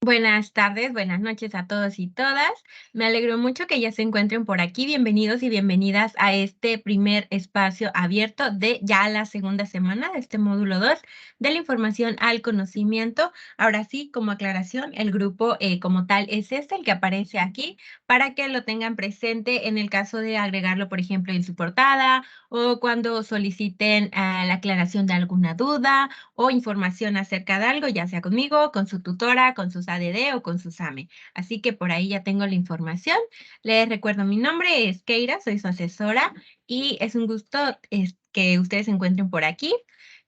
Buenas tardes, buenas noches a todos y todas. Me alegro mucho que ya se encuentren por aquí. Bienvenidos y bienvenidas a este primer espacio abierto de ya la segunda semana de este módulo 2 de la información al conocimiento. Ahora sí, como aclaración, el grupo como tal es este, el que aparece aquí, para que lo tengan presente en el caso de agregarlo, por ejemplo, en su portada o cuando soliciten la aclaración de alguna duda o información acerca de algo, ya sea conmigo, con su tutora, con sus ADD o con su SAME. Así que por ahí ya tengo la información. Les recuerdo, mi nombre es Keira, soy su asesora y es un gusto que ustedes se encuentren por aquí.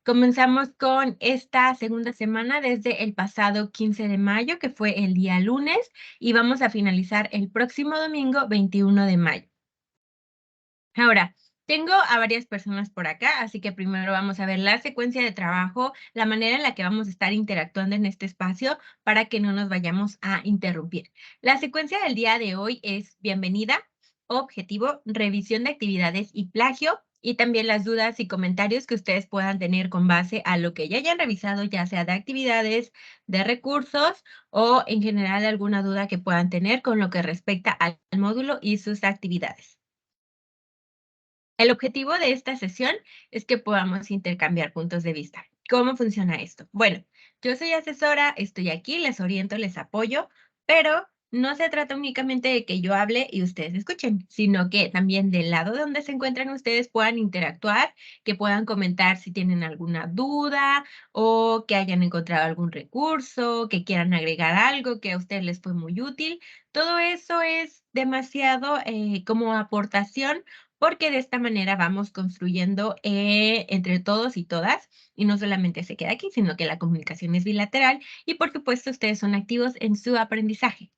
Comenzamos con esta segunda semana desde el pasado 15 de mayo, que fue el día lunes, y vamos a finalizar el próximo domingo 21 de mayo. Ahora, tengo a varias personas por acá, así que primero vamos a ver la secuencia de trabajo, la manera en la que vamos a estar interactuando en este espacio para que no nos vayamos a interrumpir. La secuencia del día de hoy es bienvenida, objetivo, revisión de actividades y plagio, y también las dudas y comentarios que ustedes puedan tener con base a lo que ya hayan revisado, ya sea de actividades, de recursos o en general alguna duda que puedan tener con lo que respecta al módulo y sus actividades. El objetivo de esta sesión es que podamos intercambiar puntos de vista. ¿Cómo funciona esto? Bueno, yo soy asesora, estoy aquí, les oriento, les apoyo, pero no se trata únicamente de que yo hable y ustedes escuchen, sino que también del lado de donde se encuentran ustedes puedan interactuar, que puedan comentar si tienen alguna duda o que hayan encontrado algún recurso, que quieran agregar algo que a ustedes les fue muy útil. Todo eso es demasiado como aportación porque de esta manera vamos construyendo entre todos y todas, y no solamente se queda aquí, sino que la comunicación es bilateral y por supuesto ustedes son activos en su aprendizaje.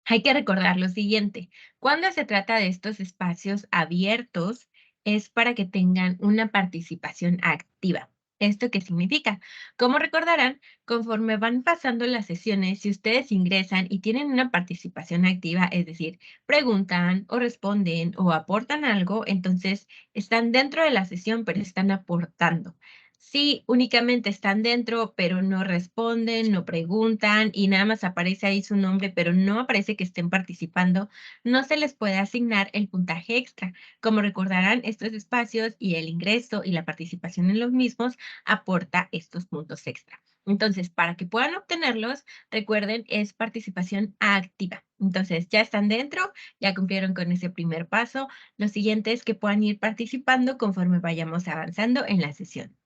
Hay que recordar lo siguiente, cuando se trata de estos espacios abiertos es para que tengan una participación activa. ¿Esto qué significa? Como recordarán, conforme van pasando las sesiones, si ustedes ingresan y tienen una participación activa, es decir, preguntan o responden o aportan algo, entonces están dentro de la sesión, pero están aportando. Si únicamente están dentro, pero no responden, no preguntan y nada más aparece ahí su nombre, pero no aparece que estén participando, no se les puede asignar el puntaje extra. Como recordarán, estos espacios y el ingreso y la participación en los mismos aporta estos puntos extra. Entonces, para que puedan obtenerlos, recuerden, es participación activa. Entonces, ya están dentro, ya cumplieron con ese primer paso. Lo siguiente es que puedan ir participando conforme vayamos avanzando en la sesión.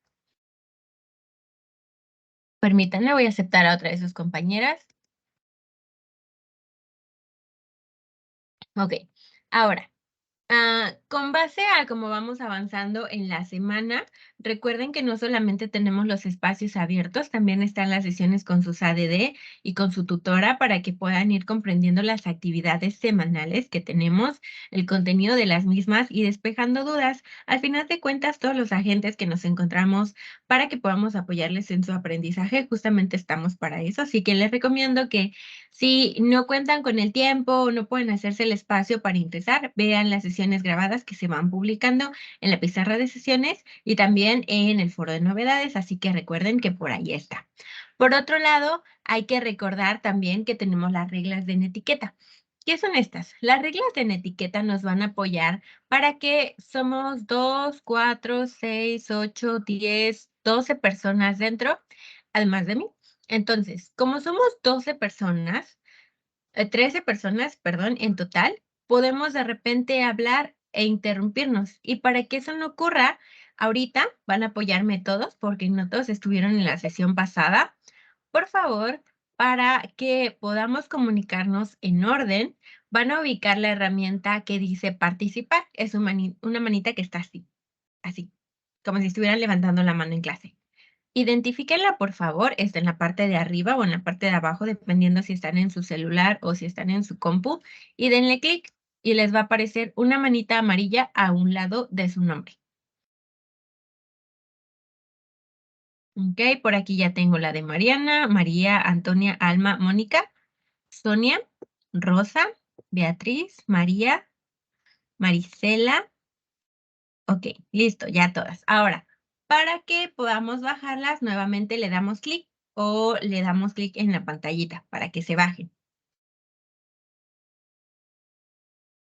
Permítanme, voy a aceptar a otra de sus compañeras. Ok, ahora, con base a cómo vamos avanzando en la semana, recuerden que no solamente tenemos los espacios abiertos, también están las sesiones con sus ADD y con su tutora para que puedan ir comprendiendo las actividades semanales que tenemos, el contenido de las mismas y despejando dudas. Al final de cuentas, todos los agentes que nos encontramos para que podamos apoyarles en su aprendizaje, justamente estamos para eso. Así que les recomiendo que si no cuentan con el tiempo o no pueden hacerse el espacio para ingresar, vean las sesiones grabadas que se van publicando en la pizarra de sesiones y también en el foro de novedades, así que recuerden que por ahí está. Por otro lado, hay que recordar también que tenemos las reglas de etiqueta. ¿Qué son estas? Las reglas de etiqueta nos van a apoyar para que somos 2, 4, 6, 8, 10, 12 personas dentro, además de mí. Entonces, como somos 12 personas, 13 personas, perdón, en total, podemos de repente hablar e interrumpirnos. Y para que eso no ocurra, ahorita van a apoyarme todos, porque no todos estuvieron en la sesión pasada. Por favor, para que podamos comunicarnos en orden, van a ubicar la herramienta que dice participar. Es una manita que está así, así, como si estuvieran levantando la mano en clase. Identifíquenla, por favor, está en la parte de arriba o en la parte de abajo, dependiendo si están en su celular o si están en su compu, y denle clic y les va a aparecer una manita amarilla a un lado de su nombre. Ok, por aquí ya tengo la de Mariana, María, Antonia, Alma, Mónica, Sonia, Rosa, Beatriz, María, Marisela. Ok, listo, ya todas. Ahora, para que podamos bajarlas, nuevamente le damos clic o le damos clic en la pantallita para que se bajen.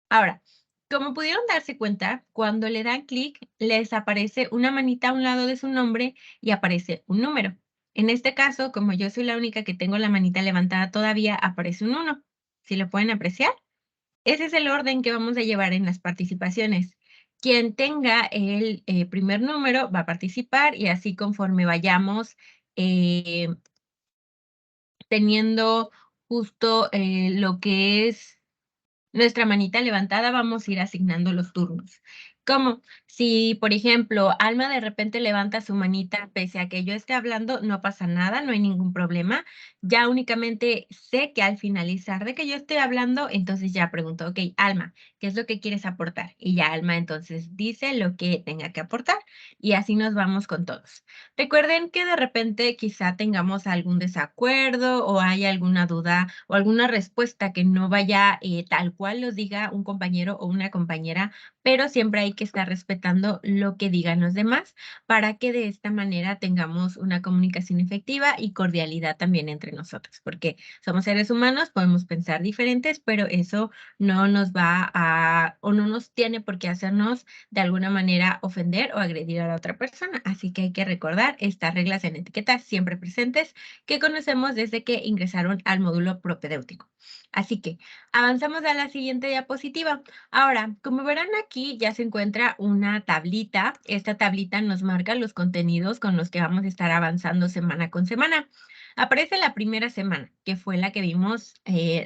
Ahora, como pudieron darse cuenta, cuando le dan clic, les aparece una manita a un lado de su nombre y aparece un número. En este caso, como yo soy la única que tengo la manita levantada todavía, aparece un 1. ¿Sí lo pueden apreciar? Ese es el orden que vamos a llevar en las participaciones. Quien tenga el primer número va a participar y así conforme vayamos eh, teniendo justo lo que es nuestra manita levantada, vamos a ir asignando los turnos. Como si, por ejemplo, Alma de repente levanta su manita, pese a que yo esté hablando, no pasa nada, no hay ningún problema. Ya únicamente sé que al finalizar de que yo esté hablando, entonces ya pregunto, ok, Alma, ¿qué es lo que quieres aportar? Y ya Alma entonces dice lo que tenga que aportar y así nos vamos con todos. Recuerden que de repente quizá tengamos algún desacuerdo o haya alguna duda o alguna respuesta que no vaya tal cual lo diga un compañero o una compañera, pero siempre hay que estar respetando lo que digan los demás para que de esta manera tengamos una comunicación efectiva y cordialidad también entre nosotros, porque somos seres humanos, podemos pensar diferentes, pero eso no nos va a o no nos tiene por qué hacernos de alguna manera ofender o agredir a la otra persona. Así que hay que recordar estas reglas en etiqueta siempre presentes que conocemos desde que ingresaron al módulo propedéutico. Así que avanzamos a la siguiente diapositiva. Ahora, como verán aquí ya se encuentra una tablita. Esta tablita nos marca los contenidos con los que vamos a estar avanzando semana con semana. Aparece la primera semana, que fue la que vimos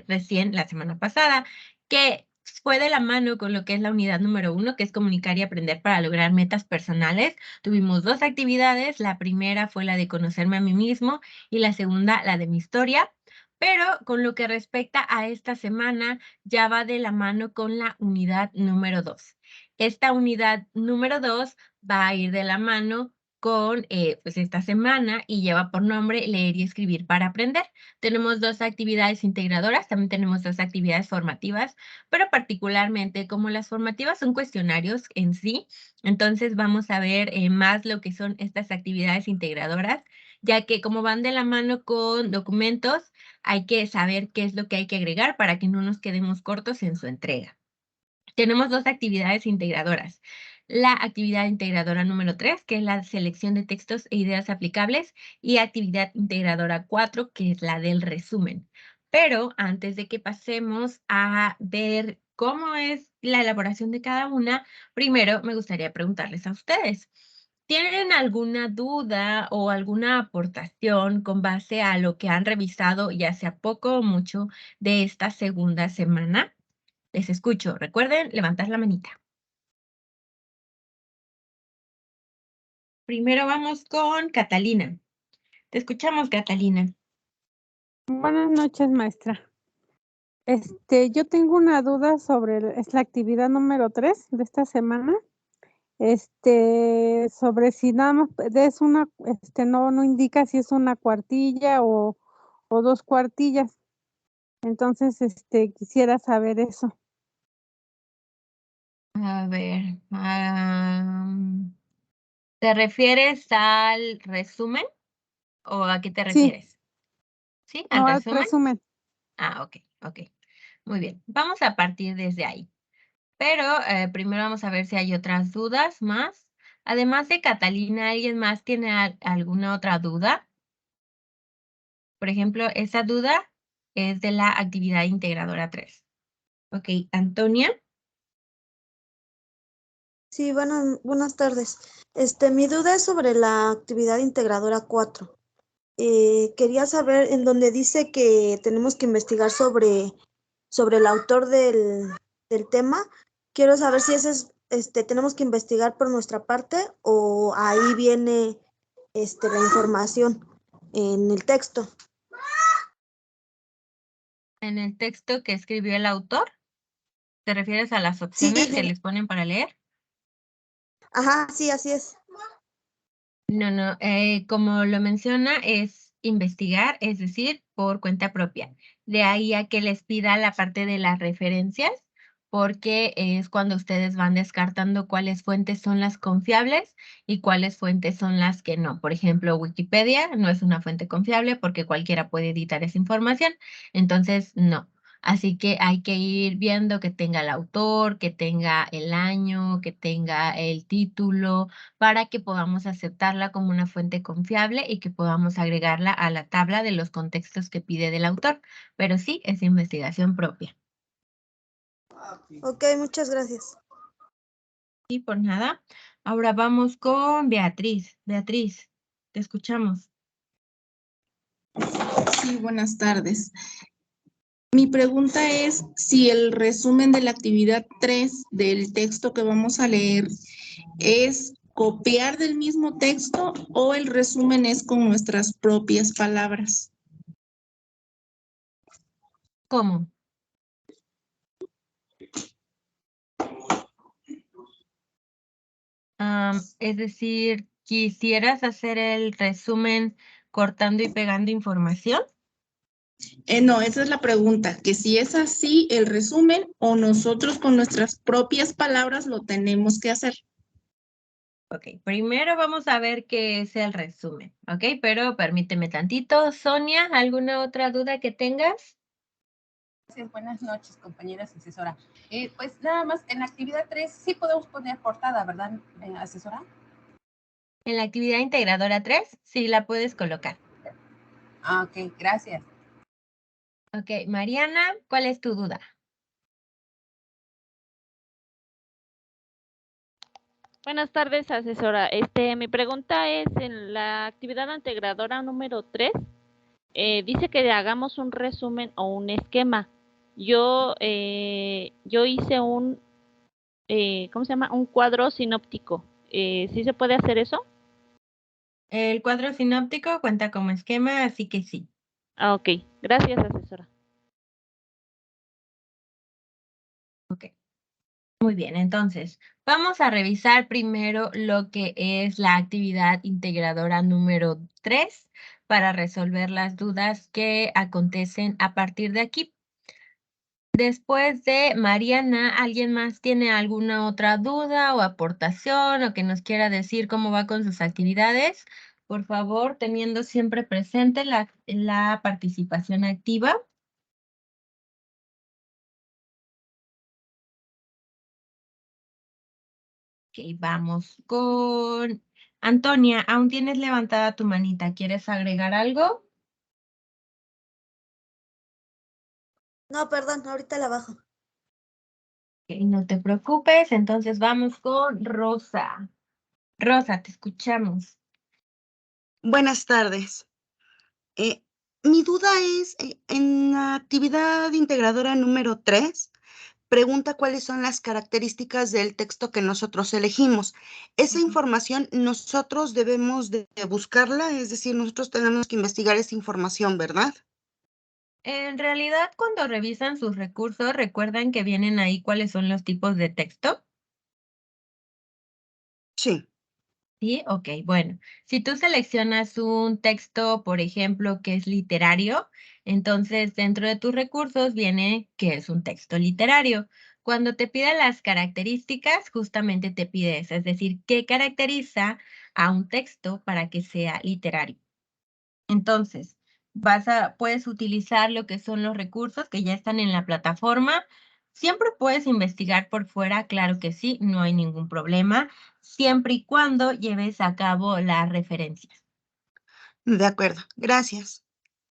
recién la semana pasada, que fue de la mano con lo que es la unidad número 1, que es comunicar y aprender para lograr metas personales. Tuvimos 2 actividades. La primera fue la de conocerme a mí mismo y la segunda, la de mi historia. Pero con lo que respecta a esta semana, ya va de la mano con la unidad número 2. Esta unidad número 2 va a ir de la mano con pues esta semana y lleva por nombre leer y escribir para aprender. Tenemos 2 actividades integradoras, también tenemos 2 actividades formativas, pero particularmente como las formativas son cuestionarios en sí, entonces vamos a ver más lo que son estas actividades integradoras, ya que como van de la mano con documentos, hay que saber qué es lo que hay que agregar para que no nos quedemos cortos en su entrega. Tenemos 2 actividades integradoras. La actividad integradora número 3, que es la selección de textos e ideas aplicables, y actividad integradora 4, que es la del resumen. Pero antes de que pasemos a ver cómo es la elaboración de cada una, primero me gustaría preguntarles a ustedes. ¿Tienen alguna duda o alguna aportación con base a lo que han revisado, ya sea poco o mucho, de esta segunda semana? Les escucho. Recuerden levantar la manita. Primero vamos con Catalina. Te escuchamos, Catalina. Buenas noches, maestra. Yo tengo una duda sobre es la actividad número 3 de esta semana. Sobre si nada más es una, no indica si es una cuartilla o 2 cuartillas. Entonces, quisiera saber eso. A ver, ¿te refieres al resumen o a qué te Sí, refieres? ¿Sí? ¿Al no, al resumen? resumen. Ah, ok, ok. Muy bien. Vamos a partir desde ahí. Pero primero vamos a ver si hay otras dudas más. Además de Catalina, ¿alguien más tiene alguna otra duda? Por ejemplo, esa duda es de la actividad integradora 3. Ok, Antonia. Sí, buenas tardes. Mi duda es sobre la actividad integradora 4. Quería saber en donde dice que tenemos que investigar sobre el autor del tema. Quiero saber si ese es, tenemos que investigar por nuestra parte o ahí viene la información en el texto. En el texto que escribió el autor, ¿te refieres a las Sí, opciones que les ponen para leer? ajá, sí, así es. No, como lo menciona, es investigar, es decir, por cuenta propia. De ahí a que les pida la parte de las referencias, porque es cuando ustedes van descartando cuáles fuentes son las confiables y cuáles fuentes son las que no. Por ejemplo, Wikipedia no es una fuente confiable porque cualquiera puede editar esa información, entonces no. Así que hay que ir viendo que tenga el autor, que tenga el año, que tenga el título, para que podamos aceptarla como una fuente confiable y que podamos agregarla a la tabla de los contextos que pide del autor. Pero sí, es investigación propia. Ok, muchas gracias. Y por nada. Ahora vamos con Beatriz. Beatriz, te escuchamos. Sí, buenas tardes. Mi pregunta es si el resumen de la actividad 3 del texto que vamos a leer es copiar del mismo texto o el resumen es con nuestras propias palabras. ¿Cómo? Es decir, ¿quisieras hacer el resumen cortando y pegando información? No, esa es la pregunta, que si es así el resumen o nosotros con nuestras propias palabras lo tenemos que hacer. Ok, primero vamos a ver qué es el resumen, ¿ok? Pero permíteme tantito. Sonia, ¿alguna otra duda que tengas? Gracias, buenas noches, compañeras asesora. Pues nada más, en la actividad 3 sí podemos poner portada, ¿verdad, asesora? En la actividad integradora 3, sí la puedes colocar. Ah, ok, gracias. Ok, Mariana, ¿cuál es tu duda? Buenas tardes, asesora. Mi pregunta es, en la actividad integradora número 3, dice que hagamos un resumen o un esquema. Yo hice un, ¿cómo se llama? Un cuadro sinóptico. ¿Sí se puede hacer eso? El cuadro sinóptico cuenta como esquema, así que sí. Ah, ok. Gracias, asesora. Ok. Muy bien, entonces, vamos a revisar primero lo que es la actividad integradora número 3 para resolver las dudas que acontecen a partir de aquí. Después de Mariana, ¿alguien más tiene alguna otra duda o aportación o que nos quiera decir cómo va con sus actividades? Por favor, teniendo siempre presente la participación activa. Ok, vamos con Antonia. Aún tienes levantada tu manita. ¿Quieres agregar algo? No, perdón, ahorita la bajo. Ok, no te preocupes. Entonces vamos con Rosa. Rosa, te escuchamos. Buenas tardes. Mi duda es, en la actividad integradora número 3, pregunta cuáles son las características del texto que nosotros elegimos. Esa información nosotros debemos de buscarla, es decir, nosotros tenemos que investigar esa información, ¿verdad? En realidad, cuando revisan sus recursos, ¿recuerdan que vienen ahí cuáles son los tipos de texto? Sí. Sí, ok, bueno. Si tú seleccionas un texto, por ejemplo, que es literario, entonces dentro de tus recursos viene que es un texto literario. Cuando te pide las características, justamente te pide eso, es decir, qué caracteriza a un texto para que sea literario. Entonces, puedes utilizar lo que son los recursos que ya están en la plataforma. Siempre puedes investigar por fuera, claro que sí, no hay ningún problema, siempre y cuando lleves a cabo las referencias. De acuerdo, gracias.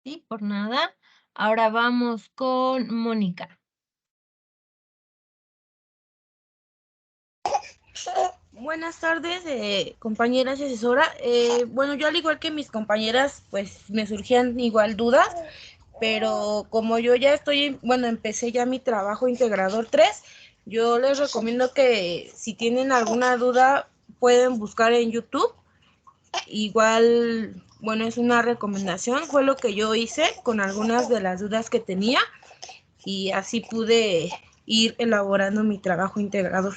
¿Sí? Por nada. Ahora vamos con Mónica. Buenas tardes, compañeras y asesora. Bueno, yo al igual que mis compañeras, pues me surgían igual dudas, pero como yo ya empecé ya mi trabajo integrador 3, yo les recomiendo que si tienen alguna duda pueden buscar en YouTube. Igual, bueno, es una recomendación, fue lo que yo hice con algunas de las dudas que tenía y así pude ir elaborando mi trabajo integrador.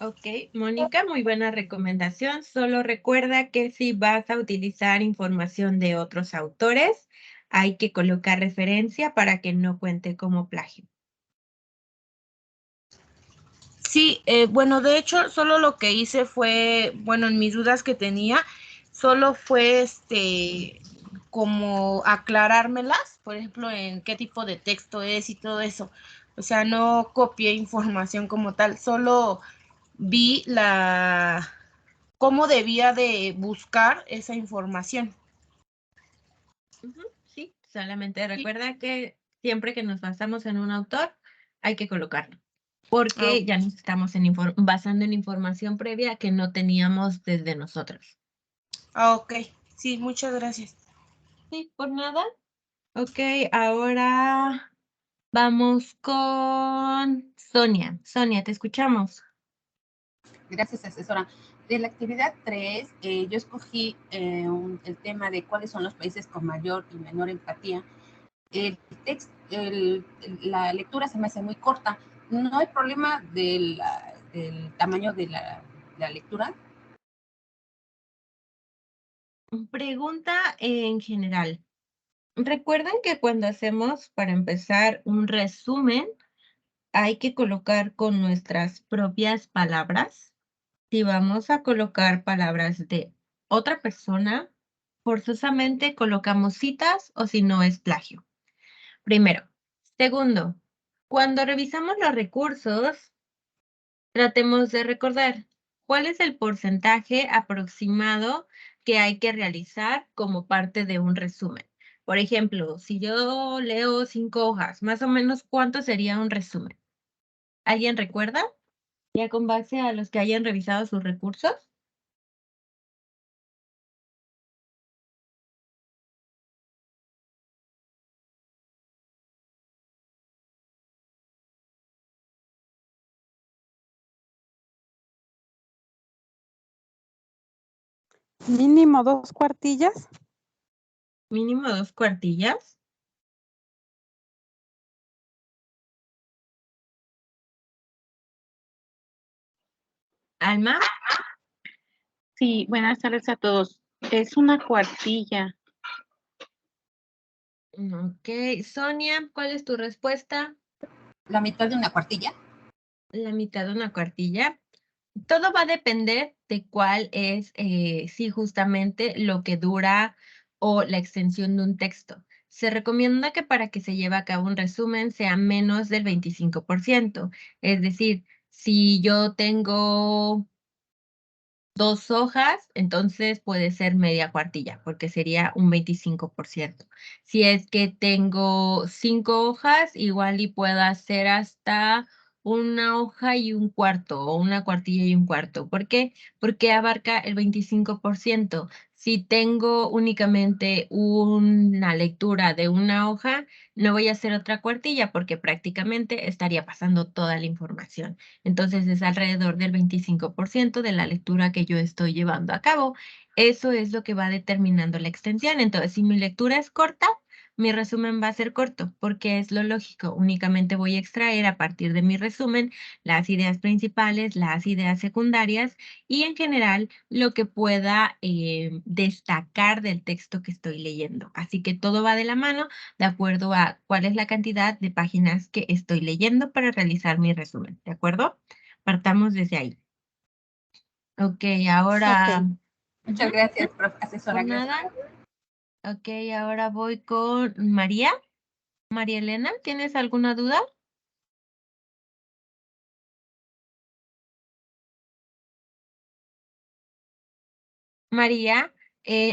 Ok, Mónica, muy buena recomendación. Solo recuerda que si vas a utilizar información de otros autores, hay que colocar referencia para que no cuente como plagio. Sí, bueno, de hecho, solo lo que hice fue, bueno, en mis dudas que tenía, solo fue como aclarármelas, por ejemplo, en qué tipo de texto es y todo eso. O sea, no copié información como tal, solo vi cómo debía de buscar esa información. Sí, solamente recuerda que siempre que nos basamos en un autor, hay que colocarlo, porque ya nos estamos basando en información previa que no teníamos desde nosotros. Ok, sí, muchas gracias. Sí, por nada. Ok, ahora vamos con Sonia. Sonia, te escuchamos. Gracias, asesora. De la actividad 3, yo escogí el tema de cuáles son los países con mayor y menor empatía. La lectura se me hace muy corta. ¿No hay problema del tamaño de la lectura? Pregunta en general. Recuerden que cuando hacemos, para empezar, un resumen, hay que colocar con nuestras propias palabras. Si vamos a colocar palabras de otra persona, forzosamente colocamos citas o si no es plagio. Primero. Segundo, cuando revisamos los recursos, tratemos de recordar cuál es el porcentaje aproximado que hay que realizar como parte de un resumen. Por ejemplo, si yo leo 5 hojas, más o menos, ¿cuánto sería un resumen? ¿Alguien recuerda? Ya con base a los que hayan revisado sus recursos. Mínimo 2 cuartillas. Mínimo 2 cuartillas. Alma. Sí, buenas tardes a todos. Es una cuartilla. Ok. Sonia, ¿cuál es tu respuesta? ¿La mitad de una cuartilla? La mitad de una cuartilla. Todo va a depender de cuál es, sí, justamente lo que dura o la extensión de un texto. Se recomienda que para que se lleve a cabo un resumen sea menos del 25%. Es decir, si yo tengo 2 hojas, entonces puede ser media cuartilla, porque sería un 25%. Si es que tengo 5 hojas, igual y puedo hacer hasta una hoja y un cuarto, o una cuartilla y un cuarto. ¿Por qué? Porque abarca el 25%. Si tengo únicamente una lectura de una hoja, no voy a hacer otra cuartilla porque prácticamente estaría pasando toda la información. Entonces es alrededor del 25% de la lectura que yo estoy llevando a cabo. Eso es lo que va determinando la extensión. Entonces, si mi lectura es corta, mi resumen va a ser corto, porque es lo lógico. Únicamente voy a extraer a partir de mi resumen las ideas principales, las ideas secundarias y en general lo que pueda destacar del texto que estoy leyendo. Así que todo va de la mano de acuerdo a cuál es la cantidad de páginas que estoy leyendo para realizar mi resumen, ¿de acuerdo? Partamos desde ahí. Ok, ahora... Ok. Muchas gracias, asesora. Por nada. Ok, ahora voy con María. María Elena, ¿tienes alguna duda? María,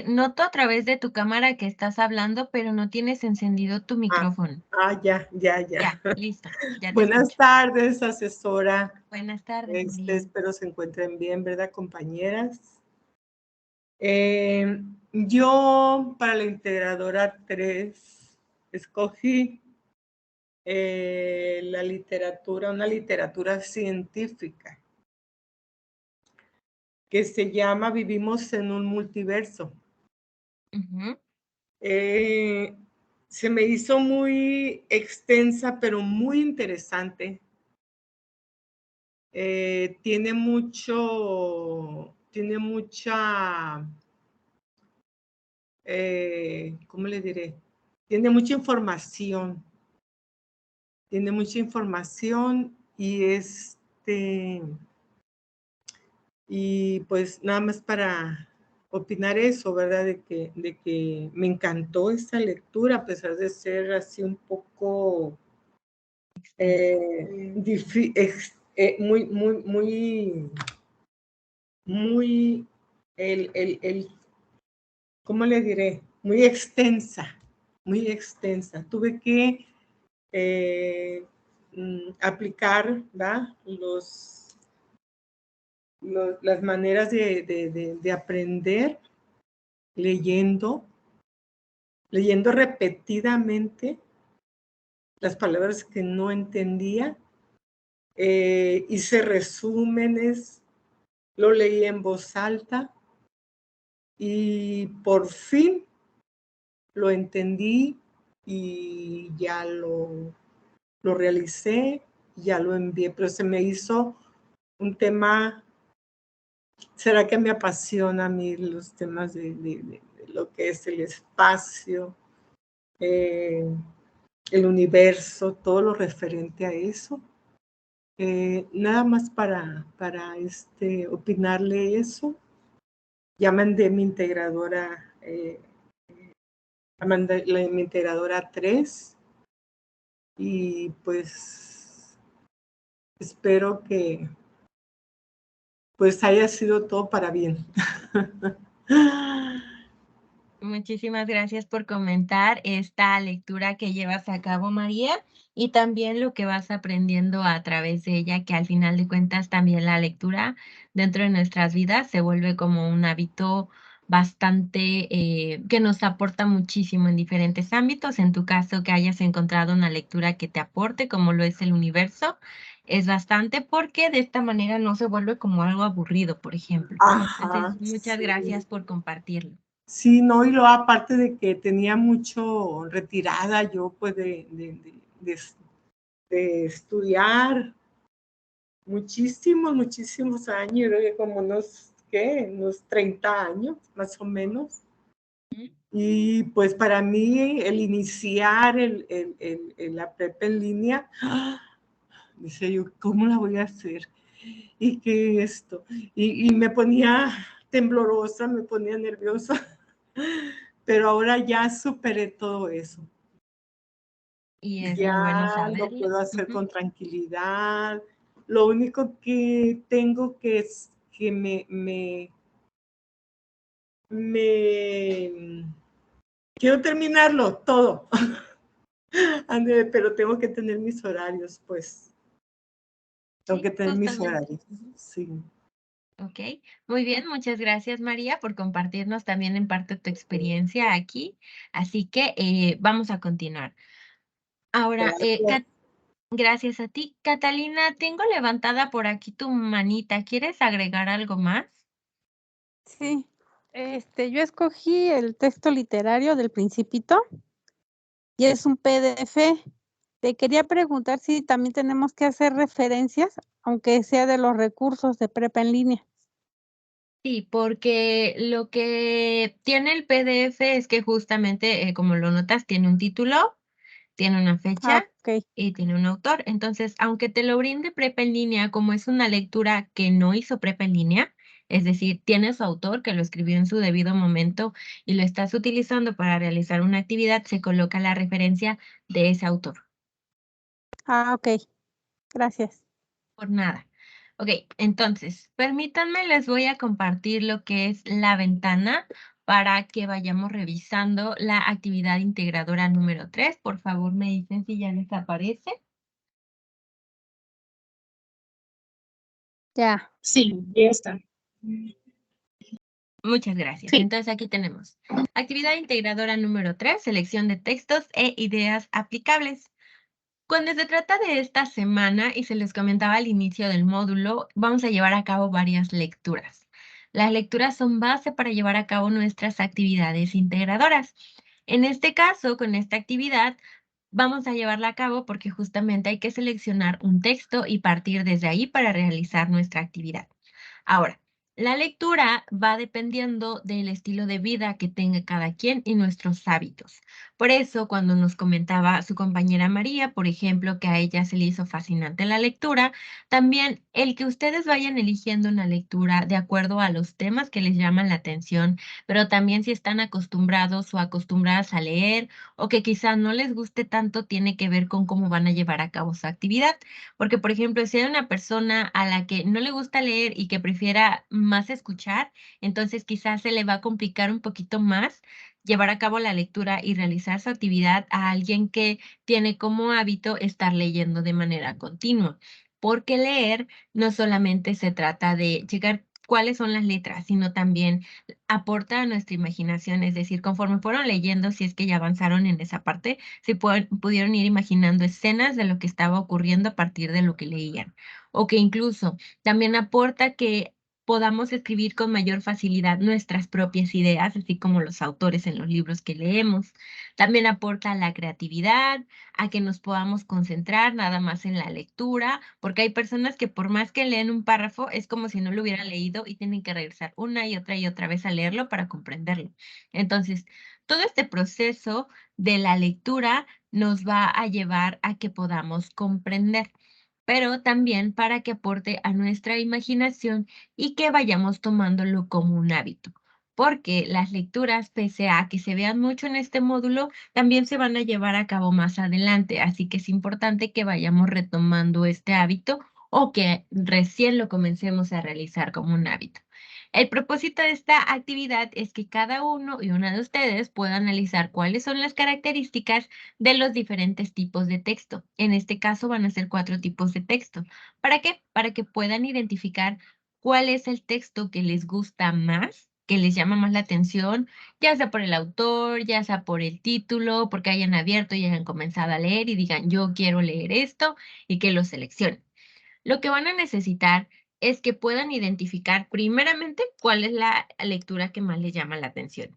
noto a través de tu cámara que estás hablando, pero no tienes encendido tu micrófono. Ya. Ya, listo, ya te Buenas escucho. tardes, asesora. Buenas tardes, María. Espero se encuentren bien, ¿verdad, compañeras? Yo para la integradora 3 escogí la literatura, una literatura científica que se llama Vivimos en un multiverso. Se me hizo muy extensa, pero muy interesante. Tiene mucha, ¿cómo le diré? Tiene mucha información. Y y pues nada más para opinar eso, ¿verdad? De que me encantó esta lectura, a pesar de ser así un poco muy, ¿cómo le diré? Muy extensa. Tuve que aplicar, ¿verdad? Las maneras de aprender leyendo repetidamente las palabras que no entendía. Hice resúmenes, lo leí en voz alta y por fin lo entendí y ya lo realicé, ya lo envié, pero se me hizo un tema. ¿Será que me apasiona a mí los temas de lo que es el espacio, el universo, todo lo referente a eso? Nada más para opinarle eso. Ya mandé mi integradora, mi integradora 3 y pues espero que pues haya sido todo para bien. Muchísimas gracias por comentar esta lectura que llevas a cabo, María, y también lo que vas aprendiendo a través de ella, que al final de cuentas también la lectura dentro de nuestras vidas se vuelve como un hábito bastante que nos aporta muchísimo en diferentes ámbitos. En tu caso, que hayas encontrado una lectura que te aporte, como lo es el universo, es bastante porque de esta manera no se vuelve como algo aburrido, por ejemplo. Entonces, muchas gracias por compartirlo. Sí, no, y luego aparte de que tenía mucho retirada yo pues de estudiar muchísimos años, creo que como unos 30 años más o menos. Y pues para mí el iniciar la prepa en línea, dice yo, ¿cómo la voy a hacer? Y que esto, y me ponía temblorosa, me ponía nerviosa. Pero ahora ya superé todo eso. Y es muy bueno Ya lo saberlo. puedo hacer con tranquilidad. Lo único que tengo que es que me quiero terminarlo todo. Ande, pero tengo que tener mis horarios, pues. Tengo que tener mis horarios. Sí. Ok, muy bien, muchas gracias María por compartirnos también en parte tu experiencia aquí. Así que vamos a continuar. Ahora, gracias a ti. Catalina, tengo levantada por aquí tu manita. ¿Quieres agregar algo más? Sí, yo escogí el texto literario del Principito y es un PDF. Te quería preguntar si también tenemos que hacer referencias, aunque sea de los recursos de prepa en línea. Sí, porque lo que tiene el PDF es que justamente, como lo notas, tiene un título, tiene una fecha y tiene un autor. Entonces, aunque te lo brinde prepa en línea, como es una lectura que no hizo prepa en línea, es decir, tiene su autor que lo escribió en su debido momento y lo estás utilizando para realizar una actividad, se coloca la referencia de ese autor. Ok, gracias. Por nada. Ok, entonces, permítanme, les voy a compartir lo que es la ventana para que vayamos revisando la actividad integradora número 3. Por favor, me dicen si ya les aparece. Ya. Sí, ya está. Muchas gracias. Sí. Entonces aquí tenemos actividad integradora número 3, selección de textos e ideas aplicables. Cuando se trata de esta semana, y se les comentaba al inicio del módulo, vamos a llevar a cabo varias lecturas. Las lecturas son base para llevar a cabo nuestras actividades integradoras. En este caso, con esta actividad, vamos a llevarla a cabo porque justamente hay que seleccionar un texto y partir desde ahí para realizar nuestra actividad. Ahora, La lectura va dependiendo del estilo de vida que tenga cada quien y nuestros hábitos. Por eso, cuando nos comentaba su compañera María, por ejemplo, que a ella se le hizo fascinante la lectura, también el que ustedes vayan eligiendo una lectura de acuerdo a los temas que les llaman la atención, pero también si están acostumbrados o acostumbradas a leer o que quizá no les guste tanto, tiene que ver con cómo van a llevar a cabo su actividad. Porque, por ejemplo, si hay una persona a la que no le gusta leer y que prefiera más escuchar, entonces quizás se le va a complicar un poquito más llevar a cabo la lectura y realizar su actividad a alguien que tiene como hábito estar leyendo de manera continua. Porque leer no solamente se trata de llegar cuáles son las letras, sino también aporta a nuestra imaginación, es decir, conforme fueron leyendo, si es que ya avanzaron en esa parte, se pudieron ir imaginando escenas de lo que estaba ocurriendo a partir de lo que leían. O que incluso también aporta que podamos escribir con mayor facilidad nuestras propias ideas, así como los autores en los libros que leemos. También aporta a la creatividad, a que nos podamos concentrar nada más en la lectura, porque hay personas que por más que leen un párrafo, es como si no lo hubieran leído y tienen que regresar una y otra vez a leerlo para comprenderlo. Entonces, todo este proceso de la lectura nos va a llevar a que podamos comprender, pero también para que aporte a nuestra imaginación y que vayamos tomándolo como un hábito. Porque las lecturas, pese a que se vean mucho en este módulo, también se van a llevar a cabo más adelante. Así que es importante que vayamos retomando este hábito o que recién lo comencemos a realizar como un hábito. El propósito de esta actividad es que cada uno y una de ustedes pueda analizar cuáles son las características de los diferentes tipos de texto. En este caso van a ser 4 tipos de texto. ¿Para qué? Para que puedan identificar cuál es el texto que les gusta más, que les llama más la atención, ya sea por el autor, ya sea por el título, porque hayan abierto y hayan comenzado a leer y digan, yo quiero leer esto y que lo seleccionen. Lo que van a necesitar es que puedan identificar primeramente cuál es la lectura que más les llama la atención.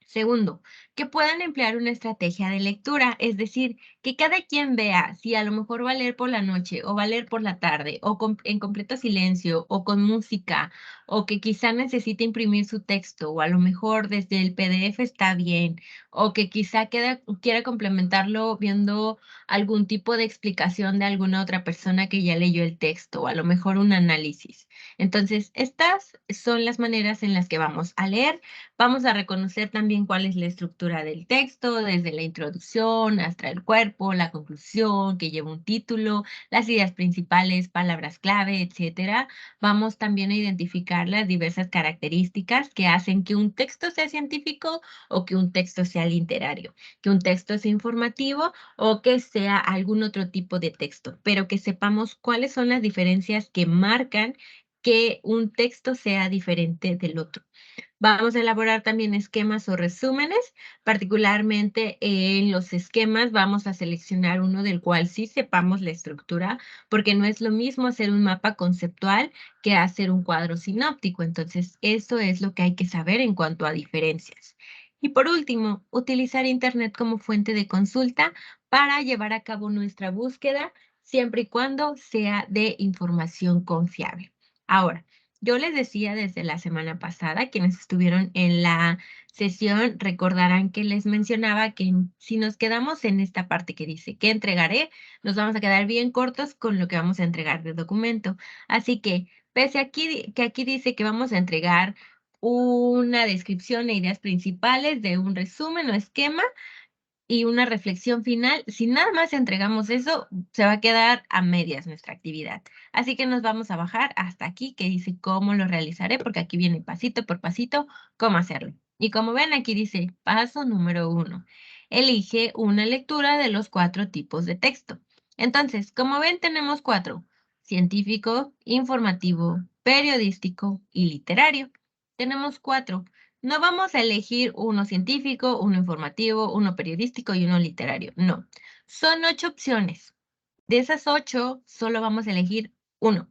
Segundo, que puedan emplear una estrategia de lectura, es decir, que cada quien vea si a lo mejor va a leer por la noche o va a leer por la tarde o en completo silencio o con música o que quizá necesite imprimir su texto o a lo mejor desde el PDF está bien o que quizá quiera complementarlo viendo algún tipo de explicación de alguna otra persona que ya leyó el texto o a lo mejor un análisis. Entonces, estas son las maneras en las que vamos a leer. Vamos a reconocer también cuál es la estructura del texto, desde la introducción hasta el cuerpo, la conclusión, que lleva un título, las ideas principales, palabras clave, etcétera. Vamos también a identificar las diversas características que hacen que un texto sea científico o que un texto sea literario, que un texto sea informativo o que sea algún otro tipo de texto, pero que sepamos cuáles son las diferencias que marcan que un texto sea diferente del otro. Vamos a elaborar también esquemas o resúmenes, particularmente en los esquemas vamos a seleccionar uno del cual sí sepamos la estructura, porque no es lo mismo hacer un mapa conceptual que hacer un cuadro sinóptico. Entonces, eso es lo que hay que saber en cuanto a diferencias. Y por último, utilizar Internet como fuente de consulta para llevar a cabo nuestra búsqueda, siempre y cuando sea de información confiable. Ahora, yo les decía desde la semana pasada, quienes estuvieron en la sesión recordarán que les mencionaba que si nos quedamos en esta parte que dice ¿qué entregaré? Nos vamos a quedar bien cortos con lo que vamos a entregar de documento. Así que, pese a que aquí dice que vamos a entregar una descripción e ideas principales de un resumen o esquema, y una reflexión final. Si nada más entregamos eso, se va a quedar a medias nuestra actividad. Así que nos vamos a bajar hasta aquí que dice cómo lo realizaré, porque aquí viene pasito por pasito cómo hacerlo. Y como ven, aquí dice paso número 1. Elige una lectura de los 4 tipos de texto. Entonces, como ven, tenemos 4. Científico, informativo, periodístico y literario. Tenemos 4. No vamos a elegir uno científico, uno informativo, uno periodístico y uno literario. No, son 8 opciones. De esas 8, solo vamos a elegir uno.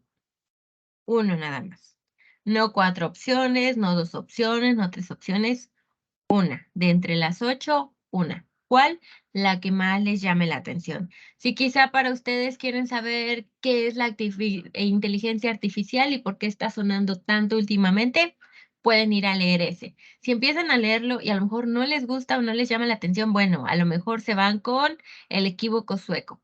Uno nada más. No 4 opciones, no 2 opciones, no 3 opciones. Una. De entre las 8, una. ¿Cuál? La que más les llame la atención. Si quizá para ustedes quieren saber qué es la inteligencia artificial y por qué está sonando tanto últimamente, pueden ir a leer ese. Si empiezan a leerlo y a lo mejor no les gusta o no les llama la atención, bueno, a lo mejor se van con El equívoco sueco.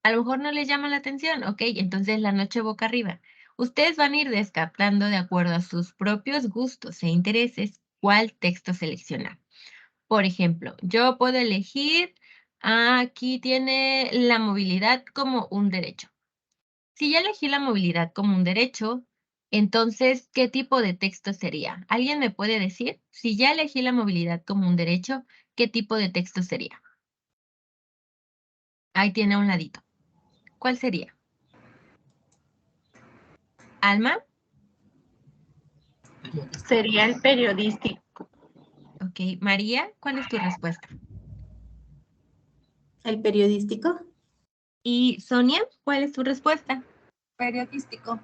A lo mejor no les llama la atención, ok, entonces La noche boca arriba. Ustedes van a ir descartando de acuerdo a sus propios gustos e intereses cuál texto seleccionar. Por ejemplo, yo puedo elegir, aquí tiene la movilidad como un derecho. Si ya elegí la movilidad como un derecho, entonces, ¿qué tipo de texto sería? ¿Alguien me puede decir? Si ya elegí la movilidad como un derecho, ¿qué tipo de texto sería? Ahí tiene a un ladito. ¿Cuál sería? ¿Alma? Sería el periodístico. Ok. María, ¿cuál es tu respuesta? ¿El periodístico? Y Sonia, ¿cuál es tu respuesta? Periodístico.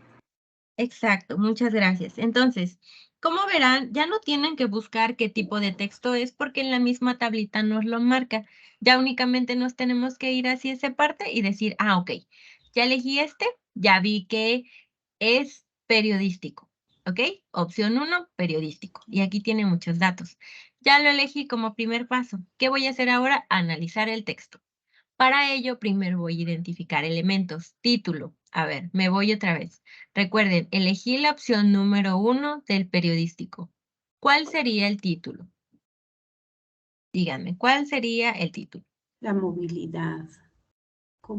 Exacto, muchas gracias. Entonces, como verán, ya no tienen que buscar qué tipo de texto es porque en la misma tablita nos lo marca. Ya únicamente nos tenemos que ir hacia esa parte y decir, ah, ok, ya elegí este, ya vi que es periodístico, ¿ok? Opción 1, periodístico. Y aquí tiene muchos datos. Ya lo elegí como primer paso. ¿Qué voy a hacer ahora? Analizar el texto. Para ello, primero voy a identificar elementos. Título. A ver, me voy otra vez. Recuerden, elegí la opción número 1 del periodístico. ¿Cuál sería el título? Díganme, ¿cuál sería el título? La movilidad.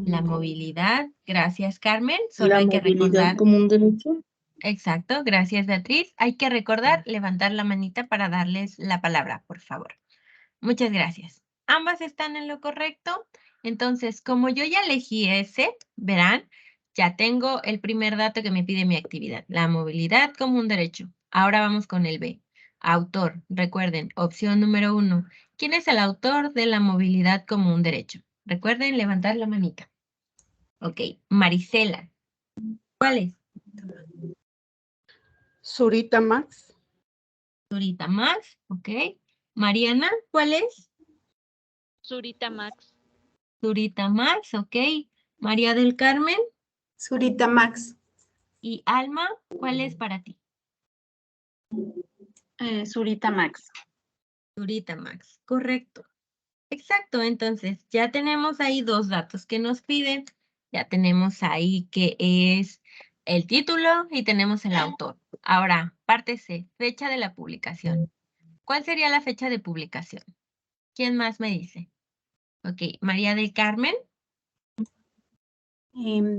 La movilidad. Gracias, Carmen. Solo La hay que movilidad recordar. como un derecho. Exacto, gracias, Beatriz. Hay que recordar levantar la manita para darles la palabra, por favor. Muchas gracias. Ambas están en lo correcto. Entonces, como yo ya elegí ese, verán, ya tengo el primer dato que me pide mi actividad, la movilidad como un derecho. Ahora vamos con el B. Autor. Recuerden, opción número 1. ¿Quién es el autor de la movilidad como un derecho? Recuerden levantar la manita. Ok, Marisela. ¿Cuál es? Zurita Max. Zurita Max, ok. Mariana, ¿cuál es? Zurita Max. Zurita Max, ok. María del Carmen. Zurita Max. Y Alma, ¿cuál es para ti? Zurita Max. Zurita Max, correcto. Exacto, entonces ya tenemos ahí dos datos que nos piden. Ya tenemos ahí que es el título y tenemos el autor. Ahora, parte C, fecha de la publicación. ¿Cuál sería la fecha de publicación? ¿Quién más me dice? Ok, María del Carmen.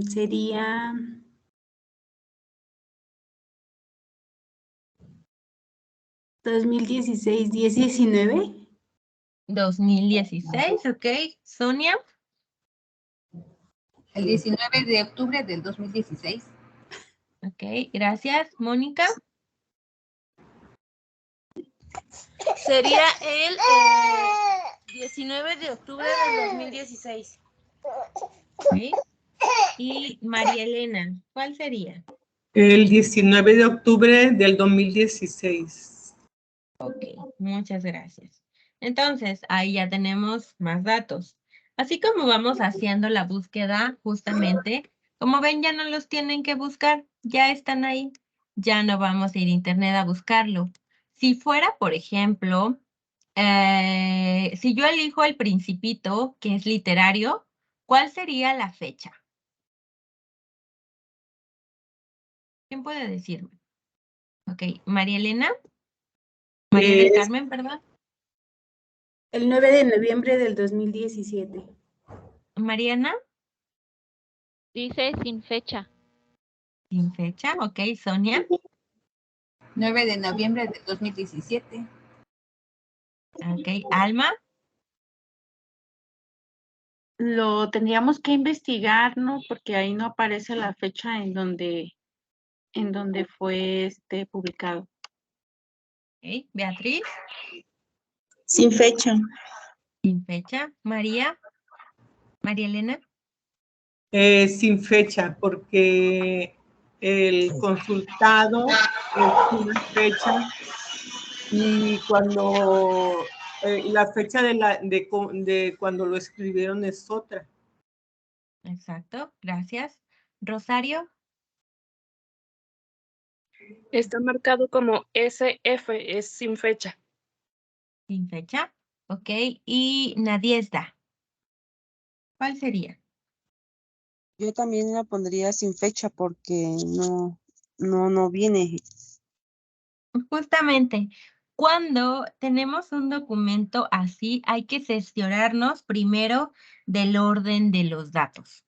Sería 2016-10-19. 2016, ok. Sonia. El 19 de octubre del 2016. Ok, gracias. Mónica. Sería el 19 de octubre del 2016. Ok. Y María Elena, ¿cuál sería? El 19 de octubre del 2016. Ok, muchas gracias. Entonces, ahí ya tenemos más datos. Así como vamos haciendo la búsqueda, justamente, como ven, ya no los tienen que buscar, ya están ahí. Ya no vamos a ir a internet a buscarlo. Si fuera, por ejemplo, si yo elijo El Principito, que es literario, ¿cuál sería la fecha? ¿Quién puede decirme? Ok, María Elena. María del Carmen, perdón. El 9 de noviembre del 2017. Mariana. Dice sin fecha. Sin fecha, ok. Sonia. 9 de noviembre del 2017. Ok. Alma. Lo tendríamos que investigar, ¿no? Porque ahí no aparece la fecha en donde fue publicado. Ok. Beatriz. Sin fecha. Sin fecha. María. María Elena. Sin fecha, porque el consultado es una fecha y cuando la fecha de cuando lo escribieron es otra. Exacto, gracias. Rosario, Está marcado como SF, es sin fecha. sin fecha. Ok, y Nadiesda, ¿cuál sería? Yo también la pondría sin fecha porque no viene. Justamente, cuando tenemos un documento así, hay que cerciorarnos primero del orden de los datos.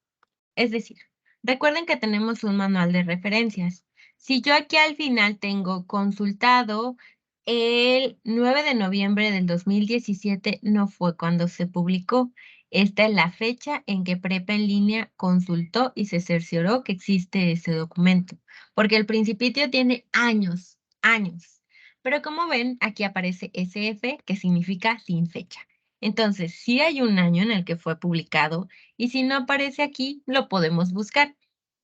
Es decir, recuerden que tenemos un manual de referencias. Si yo aquí al final tengo consultado el 9 de noviembre del 2017, no fue cuando se publicó. Esta es la fecha en que Prepa en línea consultó y se cercioró que existe ese documento, porque el Principito tiene años, años. Pero como ven, aquí aparece SF, que significa sin fecha. Entonces, sí hay un año en el que fue publicado y si no aparece aquí, lo podemos buscar.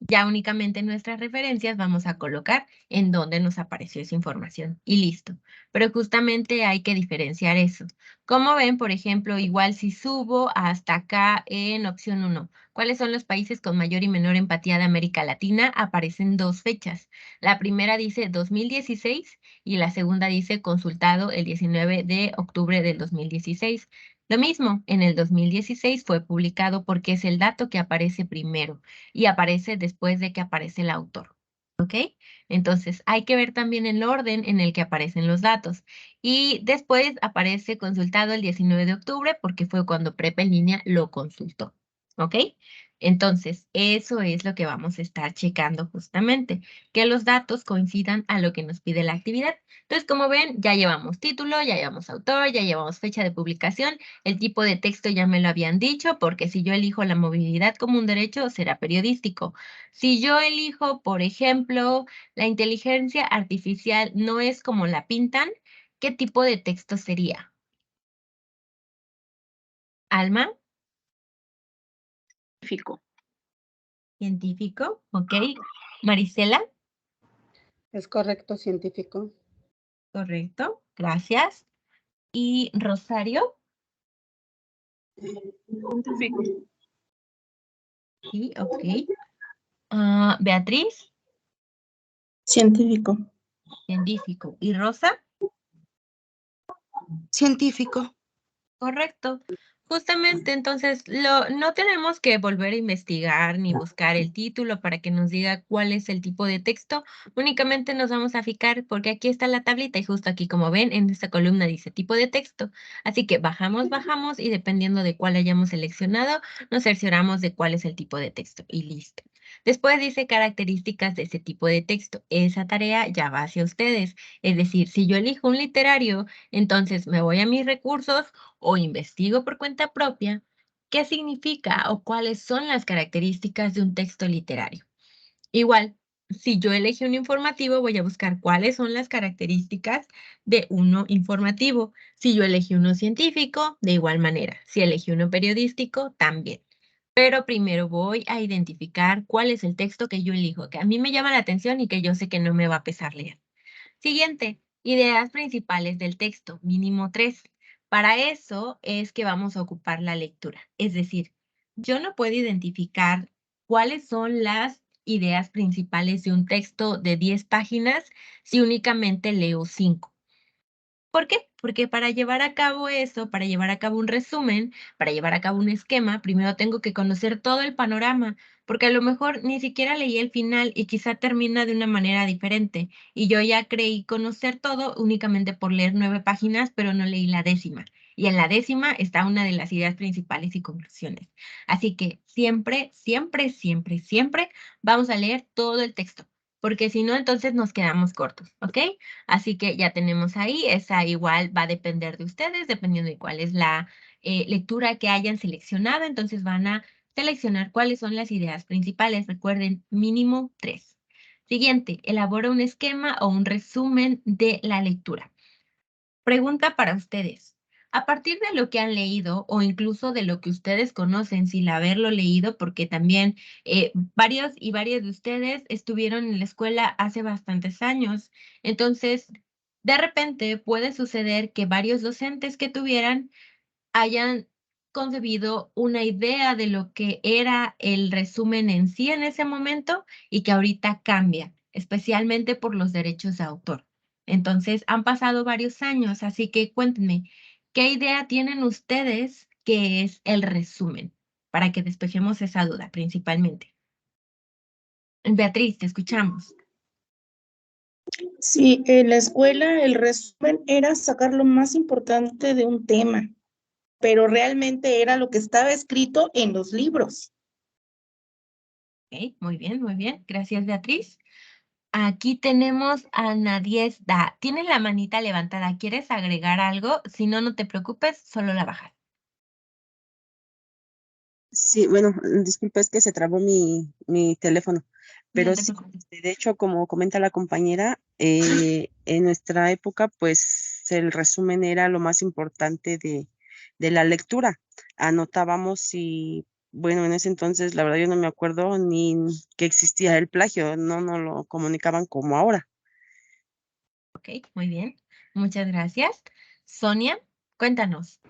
Ya únicamente en nuestras referencias vamos a colocar en dónde nos apareció esa información y listo. Pero justamente hay que diferenciar eso. Como ven, por ejemplo, igual si subo hasta acá en opción 1, ¿cuáles son los países con mayor y menor empatía de América Latina? Aparecen dos fechas. La primera dice 2016 y la segunda dice consultado el 19 de octubre del 2016. Lo mismo, en el 2016 fue publicado porque es el dato que aparece primero y aparece después de que aparece el autor. ¿Ok? Entonces, hay que ver también el orden en el que aparecen los datos. Y después aparece consultado el 19 de octubre porque fue cuando Prepa en línea lo consultó. ¿Ok? Entonces, eso es lo que vamos a estar checando justamente, que los datos coincidan a lo que nos pide la actividad. Entonces, como ven, ya llevamos título, ya llevamos autor, ya llevamos fecha de publicación. El tipo de texto ya me lo habían dicho, porque si yo elijo la movilidad como un derecho, será periodístico. Si yo elijo, por ejemplo, la inteligencia artificial no es como la pintan, ¿qué tipo de texto sería? Alma, Científico. científico, ¿ok? Marisela, Es correcto, científico. correcto, gracias. Y Rosario, Científico. sí, ok. Beatriz, Científico. científico. ¿Y Rosa? Científico. Correcto. Justamente, entonces, no tenemos que volver a investigar ni buscar el título para que nos diga cuál es el tipo de texto. Únicamente nos vamos a fijar porque aquí está la tablita y justo aquí, como ven, en esta columna dice tipo de texto. Así que bajamos y dependiendo de cuál hayamos seleccionado, nos cercioramos de cuál es el tipo de texto y listo. Después dice características de ese tipo de texto. Esa tarea ya va hacia ustedes. Es decir, si yo elijo un literario, entonces me voy a mis recursos o investigo por cuenta propia qué significa o cuáles son las características de un texto literario. Igual, si yo elegí un informativo, voy a buscar cuáles son las características de uno informativo. Si yo elegí uno científico, de igual manera. Si elegí uno periodístico, también. Pero primero voy a identificar cuál es el texto que yo elijo, que a mí me llama la atención y que yo sé que no me va a pesar leer. Siguiente, ideas principales del texto, mínimo 3. Para eso es que vamos a ocupar la lectura. Es decir, yo no puedo identificar cuáles son las ideas principales de un texto de 10 páginas si únicamente leo 5. ¿Por qué? Porque para llevar a cabo eso, para llevar a cabo un resumen, para llevar a cabo un esquema, primero tengo que conocer todo el panorama, porque a lo mejor ni siquiera leí el final y quizá termina de una manera diferente. Y yo ya creí conocer todo únicamente por leer 9 páginas, pero no leí la 10ª. Y en la 10ª está una de las ideas principales y conclusiones. Así que siempre, siempre, siempre, siempre vamos a leer todo el texto, porque si no, entonces nos quedamos cortos, ¿ok? Así que ya tenemos ahí, esa igual va a depender de ustedes, dependiendo de cuál es la lectura que hayan seleccionado. Entonces van a seleccionar cuáles son las ideas principales. Recuerden, mínimo 3. Siguiente, elabora un esquema o un resumen de la lectura. Pregunta para ustedes. A partir de lo que han leído o incluso de lo que ustedes conocen sin haberlo leído, porque también varios y varias de ustedes estuvieron en la escuela hace bastantes años. Entonces, De repente puede suceder que varios docentes que tuvieran hayan concebido una idea de lo que era el resumen en sí en ese momento y que ahorita cambia, especialmente por los derechos de autor. Entonces, han pasado varios años, así que cuéntenme, ¿qué idea tienen ustedes que es el resumen? Para que despejemos esa duda principalmente. Beatriz, te escuchamos. Sí, en la escuela el resumen era sacar lo más importante de un tema, pero realmente era lo que estaba escrito en los libros. Ok, muy bien, muy bien. Gracias, Beatriz. Aquí tenemos a Nadiesda. Tienes la manita levantada. ¿Quieres agregar algo? Si no, no te preocupes, solo la bajas. Sí, bueno, disculpa, es que se trabó mi teléfono, No pero te sí, preocupes. de hecho, como comenta la compañera, en nuestra época, pues el resumen era lo más importante de la lectura. Anotábamos y, bueno, en ese entonces, la verdad, yo no me acuerdo ni que existía el plagio, no lo comunicaban como ahora. Ok, muy bien. Muchas gracias. Sonia, cuéntanos.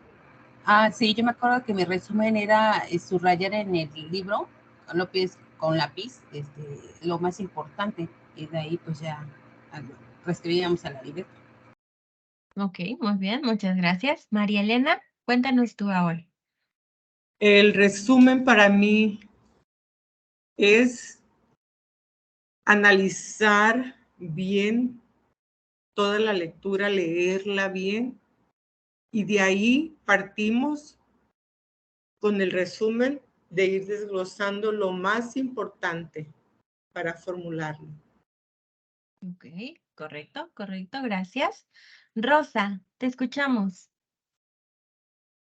Sí, yo me acuerdo que mi resumen era subrayar en el libro con lápiz lo más importante y de ahí pues ya reescribíamos a la libreta. Ok, muy bien, muchas gracias. María Elena, cuéntanos tú ahora. El resumen para mí es analizar bien toda la lectura, leerla bien, y de ahí partimos con el resumen de ir desglosando lo más importante para formularlo. Ok, correcto, gracias. Rosa, te escuchamos.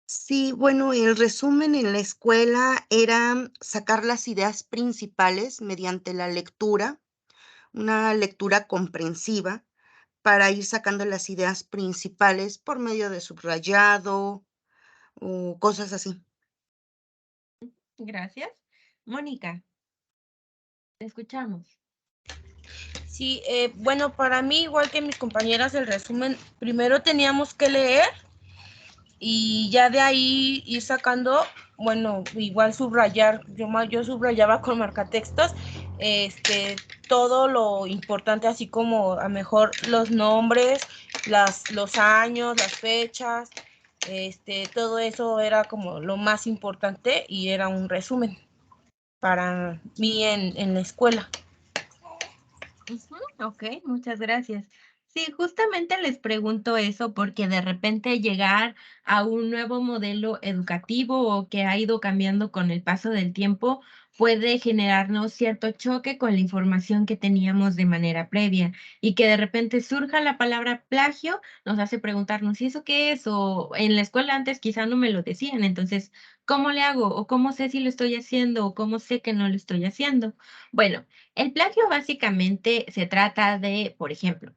Sí, bueno, el resumen en la escuela era sacar las ideas principales mediante la lectura, una lectura comprensiva, para ir sacando las ideas principales por medio de subrayado o cosas así. Gracias. Mónica, te escuchamos. Sí, bueno, para mí, igual que mis compañeras, el resumen, primero teníamos que leer y ya de ahí ir sacando, bueno, igual subrayar, yo subrayaba con marcatextos, todo lo importante, así como a mejor los nombres, los años, las fechas, todo eso era como lo más importante y era un resumen para mí en la escuela. Ok, muchas gracias. Sí, justamente les pregunto eso porque de repente llegar a un nuevo modelo educativo o que ha ido cambiando con el paso del tiempo puede generarnos cierto choque con la información que teníamos de manera previa y que de repente surja la palabra plagio nos hace preguntarnos, ¿y eso qué es? O en la escuela antes quizá no me lo decían, entonces, ¿cómo le hago? ¿O cómo sé si lo estoy haciendo? ¿O cómo sé que no lo estoy haciendo? Bueno. El plagio básicamente se trata de, por ejemplo,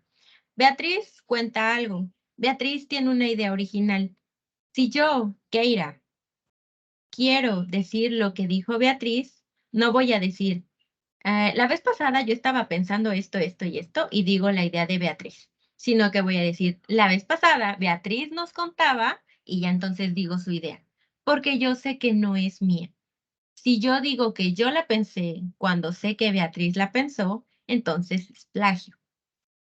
Beatriz cuenta algo. Beatriz tiene una idea original. Si yo, Keira, quiero decir lo que dijo Beatriz, no voy a decir, la vez pasada yo estaba pensando esto, esto y esto, y digo la idea de Beatriz, sino que voy a decir, la vez pasada Beatriz nos contaba, y ya entonces digo su idea, porque yo sé que no es mía. Si yo digo que yo la pensé cuando sé que Beatriz la pensó, entonces es plagio.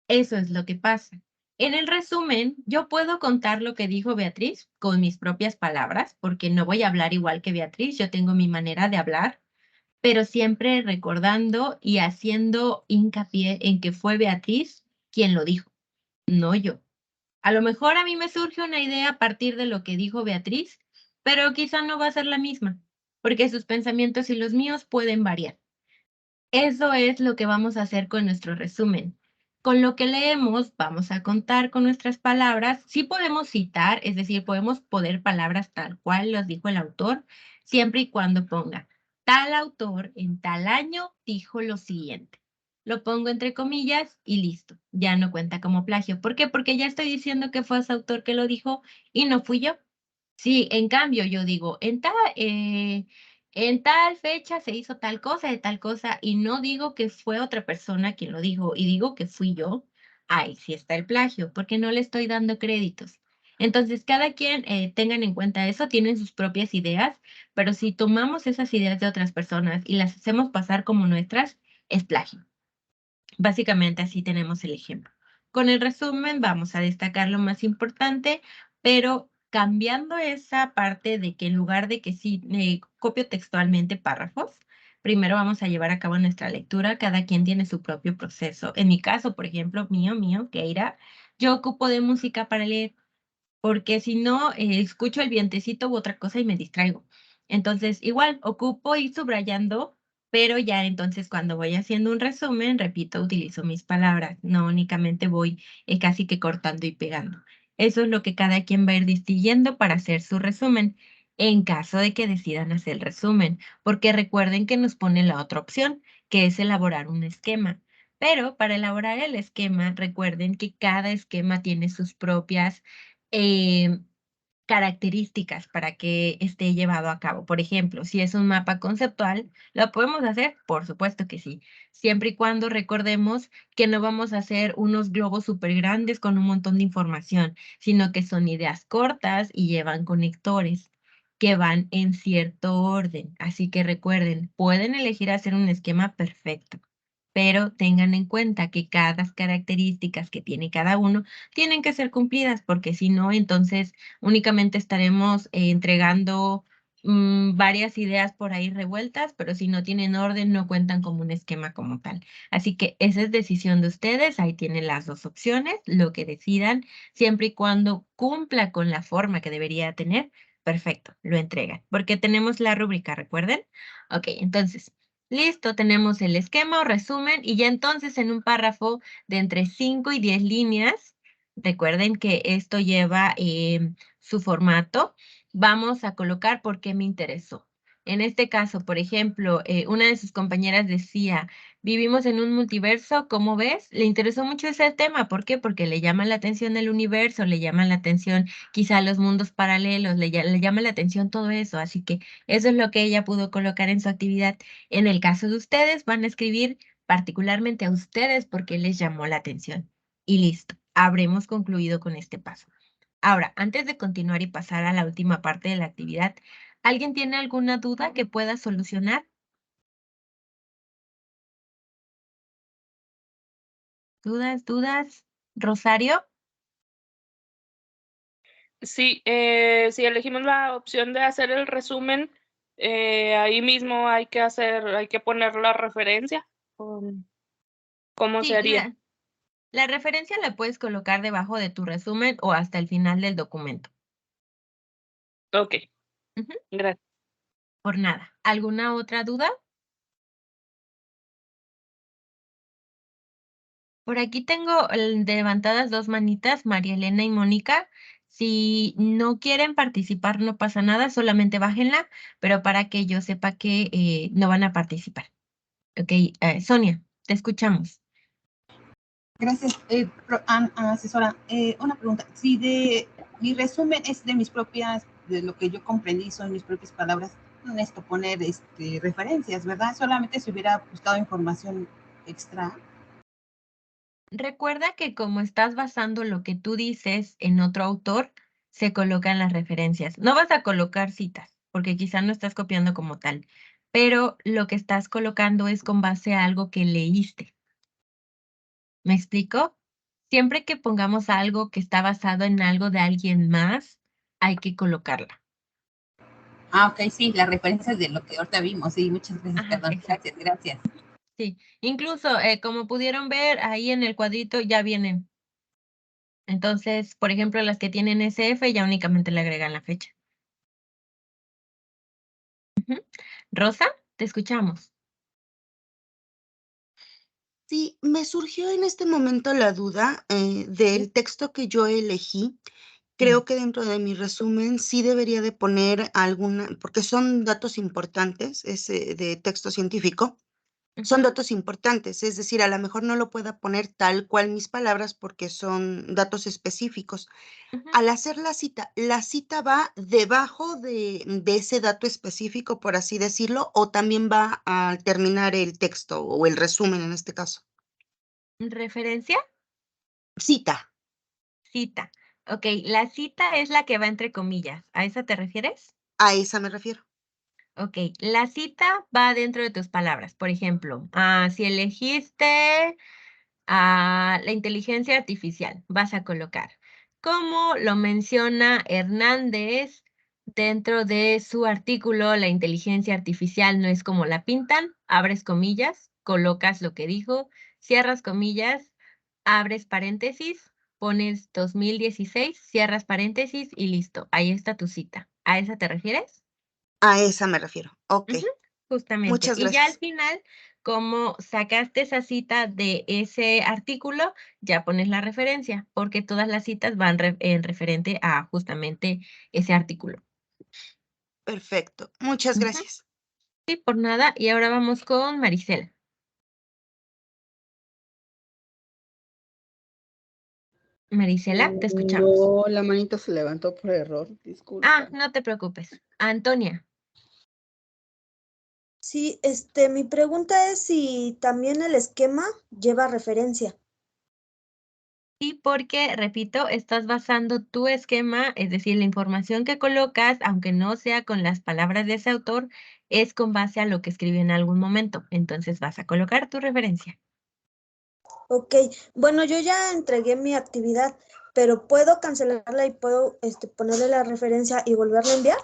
Eso es lo que pasa. En el resumen, yo puedo contar lo que dijo Beatriz con mis propias palabras, porque no voy a hablar igual que Beatriz, yo tengo mi manera de hablar, pero siempre recordando y haciendo hincapié en que fue Beatriz quien lo dijo, no yo. A lo mejor a mí me surge una idea a partir de lo que dijo Beatriz, pero quizá no va a ser la misma, porque sus pensamientos y los míos pueden variar. Eso es lo que vamos a hacer con nuestro resumen. Con lo que leemos, vamos a contar con nuestras palabras. Sí podemos citar, es decir, podemos poner palabras tal cual las dijo el autor, siempre y cuando ponga, tal autor en tal año dijo lo siguiente. Lo pongo entre comillas y listo, ya no cuenta como plagio. ¿Por qué? Porque ya estoy diciendo que fue ese autor que lo dijo y no fui yo. Sí, en cambio yo digo, en tal fecha se hizo tal cosa de tal cosa y no digo que fue otra persona quien lo dijo y digo que fui yo. ahí sí está el plagio, porque no le estoy dando créditos. Entonces, cada quien tengan en cuenta eso, tienen sus propias ideas, pero si tomamos esas ideas de otras personas y las hacemos pasar como nuestras, es plagio. Básicamente así tenemos el ejemplo. Con el resumen vamos a destacar lo más importante, pero cambiando esa parte de que en lugar de que sí copio textualmente párrafos, primero vamos a llevar a cabo nuestra lectura. Cada quien tiene su propio proceso. En mi caso, por ejemplo, mío, Keira, yo ocupo de música para leer, porque si no, escucho el vientecito u otra cosa y me distraigo. Entonces, igual, ocupo ir subrayando, pero ya entonces cuando voy haciendo un resumen, repito, utilizo mis palabras, no únicamente voy casi que cortando y pegando. Eso es lo que cada quien va a ir distinguiendo para hacer su resumen, en caso de que decidan hacer el resumen, porque recuerden que nos pone la otra opción, que es elaborar un esquema. Pero para elaborar el esquema, recuerden que cada esquema tiene sus propias eh, características para que esté llevado a cabo. Por ejemplo, si es un mapa conceptual, ¿lo podemos hacer? Por supuesto que sí, siempre y cuando recordemos que no vamos a hacer unos globos súper grandes con un montón de información, sino que son ideas cortas y llevan conectores que van en cierto orden. Así que recuerden, pueden elegir hacer un esquema perfecto, pero tengan en cuenta que cada características que tiene cada uno tienen que ser cumplidas, porque si no, entonces únicamente estaremos entregando varias ideas por ahí revueltas, pero si no tienen orden, no cuentan como un esquema como tal. Así que esa es decisión de ustedes, ahí tienen las dos opciones, lo que decidan, siempre y cuando cumpla con la forma que debería tener, perfecto, lo entregan, porque tenemos la rúbrica, ¿recuerden? Ok, entonces, listo, tenemos el esquema o resumen y ya entonces en un párrafo de entre 5 y 10 líneas, recuerden que esto lleva su formato, vamos a colocar por qué me interesó. En este caso, por ejemplo, una de sus compañeras decía, vivimos en un multiverso, ¿cómo ves? Le interesó mucho ese tema, ¿por qué? Porque le llama la atención el universo, le llama la atención quizá los mundos paralelos, le llama la atención todo eso, así que eso es lo que ella pudo colocar en su actividad. En el caso de ustedes, van a escribir particularmente a ustedes porque les llamó la atención. Y listo, habremos concluido con este paso. Ahora, antes de continuar y pasar a la última parte de la actividad, ¿alguien tiene alguna duda que pueda solucionar? ¿Dudas? ¿Rosario? Sí, si elegimos la opción de hacer el resumen, ahí mismo hay que poner la referencia. ¿Cómo se Sí, haría? la referencia la puedes colocar debajo de tu resumen o hasta el final del documento. Ok, Ujú, gracias. por nada. ¿Alguna otra duda? Por aquí tengo levantadas dos manitas, María Elena y Mónica. Si no quieren participar, no pasa nada, solamente bájenla, pero para que yo sepa que no van a participar. Ok, Sonia, te escuchamos. Gracias, asesora. Una pregunta. Si de mi resumen es de mis propias, de lo que yo comprendí, son mis propias palabras, no necesito poner referencias, ¿verdad? Solamente si hubiera buscado información extra. Recuerda que como estás basando lo que tú dices en otro autor, se colocan las referencias. No vas a colocar citas, porque quizá no estás copiando como tal, pero lo que estás colocando es con base a algo que leíste. ¿Me explico? Siempre que pongamos algo que está basado en algo de alguien más, hay que colocarla. Ah, ok, sí, las referencias de lo que ahorita vimos. Sí, muchas gracias, Ajá, perdón. exacto. Gracias. Sí, incluso como pudieron ver ahí en el cuadrito ya vienen. Entonces, por ejemplo, las que tienen SF ya únicamente le agregan la fecha. Ujú. Rosa, te escuchamos. Sí, me surgió en este momento la duda del texto que yo elegí. Creo que dentro de mi resumen sí debería de poner alguna, porque son datos importantes, es de texto científico, son datos importantes, es decir, a lo mejor no lo pueda poner tal cual mis palabras porque son datos específicos. Al hacer la cita va debajo de ese dato específico, por así decirlo, o también va a terminar el texto o el resumen en este caso. ¿Referencia? Cita. Cita. Ok, la cita es la que va entre comillas. ¿A esa te refieres? A esa me refiero. Ok, la cita va dentro de tus palabras. Por ejemplo, si elegiste la inteligencia artificial, vas a colocar, como lo menciona Hernández dentro de su artículo, la inteligencia artificial no es como la pintan, abres comillas, colocas lo que dijo, cierras comillas, abres paréntesis, pones 2016, cierras paréntesis y listo, ahí está tu cita. ¿A esa te refieres? A esa me refiero. Ok. Ujú, justamente. Muchas Y ya al gracias. final, como sacaste esa cita de ese artículo, ya pones la referencia, porque todas las citas van en referente a justamente ese artículo. Perfecto. Muchas Ujú. gracias. Sí, por nada. Y ahora vamos con Maricela. Marisela, te escuchamos. No, la manita se levantó por error, disculpa. No te preocupes. Antonia. Sí, mi pregunta es si también el esquema lleva referencia. Sí, porque, repito, estás basando tu esquema, es decir, la información que colocas, aunque no sea con las palabras de ese autor, es con base a lo que escribió en algún momento. Entonces vas a colocar tu referencia. Ok, bueno, yo ya entregué mi actividad, pero ¿puedo cancelarla y puedo ponerle la referencia y volverla a enviar?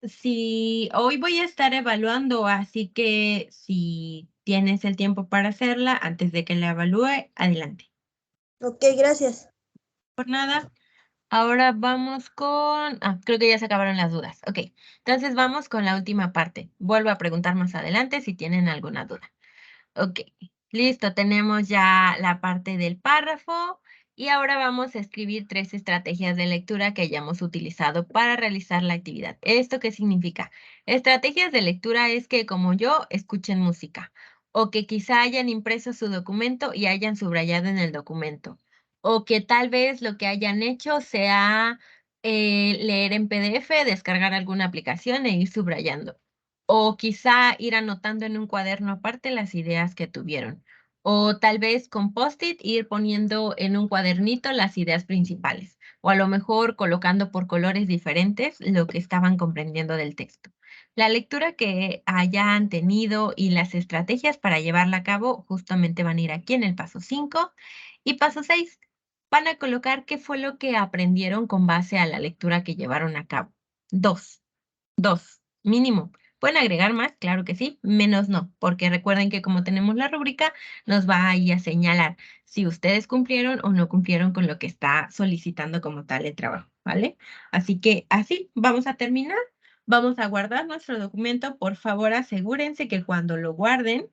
Sí, hoy voy a estar evaluando, así que si tienes el tiempo para hacerla, antes de que la evalúe, adelante. Ok, gracias. Por nada. Ahora vamos con... creo que ya se acabaron las dudas. Ok, entonces vamos con la última parte. Vuelvo a preguntar más adelante si tienen alguna duda. Ok, listo, tenemos ya la parte del párrafo y ahora vamos a escribir 3 estrategias de lectura que hayamos utilizado para realizar la actividad. ¿Esto qué significa? Estrategias de lectura es que, como yo, escuchen música o que quizá hayan impreso su documento y hayan subrayado en el documento o que tal vez lo que hayan hecho sea leer en PDF, descargar alguna aplicación e ir subrayando. O quizá ir anotando en un cuaderno aparte las ideas que tuvieron. O tal vez con post-it ir poniendo en un cuadernito las ideas principales. O a lo mejor colocando por colores diferentes lo que estaban comprendiendo del texto. La lectura que hayan tenido y las estrategias para llevarla a cabo justamente van a ir aquí en el paso 5. Y paso 6, van a colocar qué fue lo que aprendieron con base a la lectura que llevaron a cabo. 2, mínimo. ¿Pueden agregar más? Claro que sí, menos no, porque recuerden que como tenemos la rúbrica, nos va ahí a señalar si ustedes cumplieron o no cumplieron con lo que está solicitando como tal el trabajo, ¿vale? Así que así vamos a terminar. Vamos a guardar nuestro documento. Por favor, asegúrense que cuando lo guarden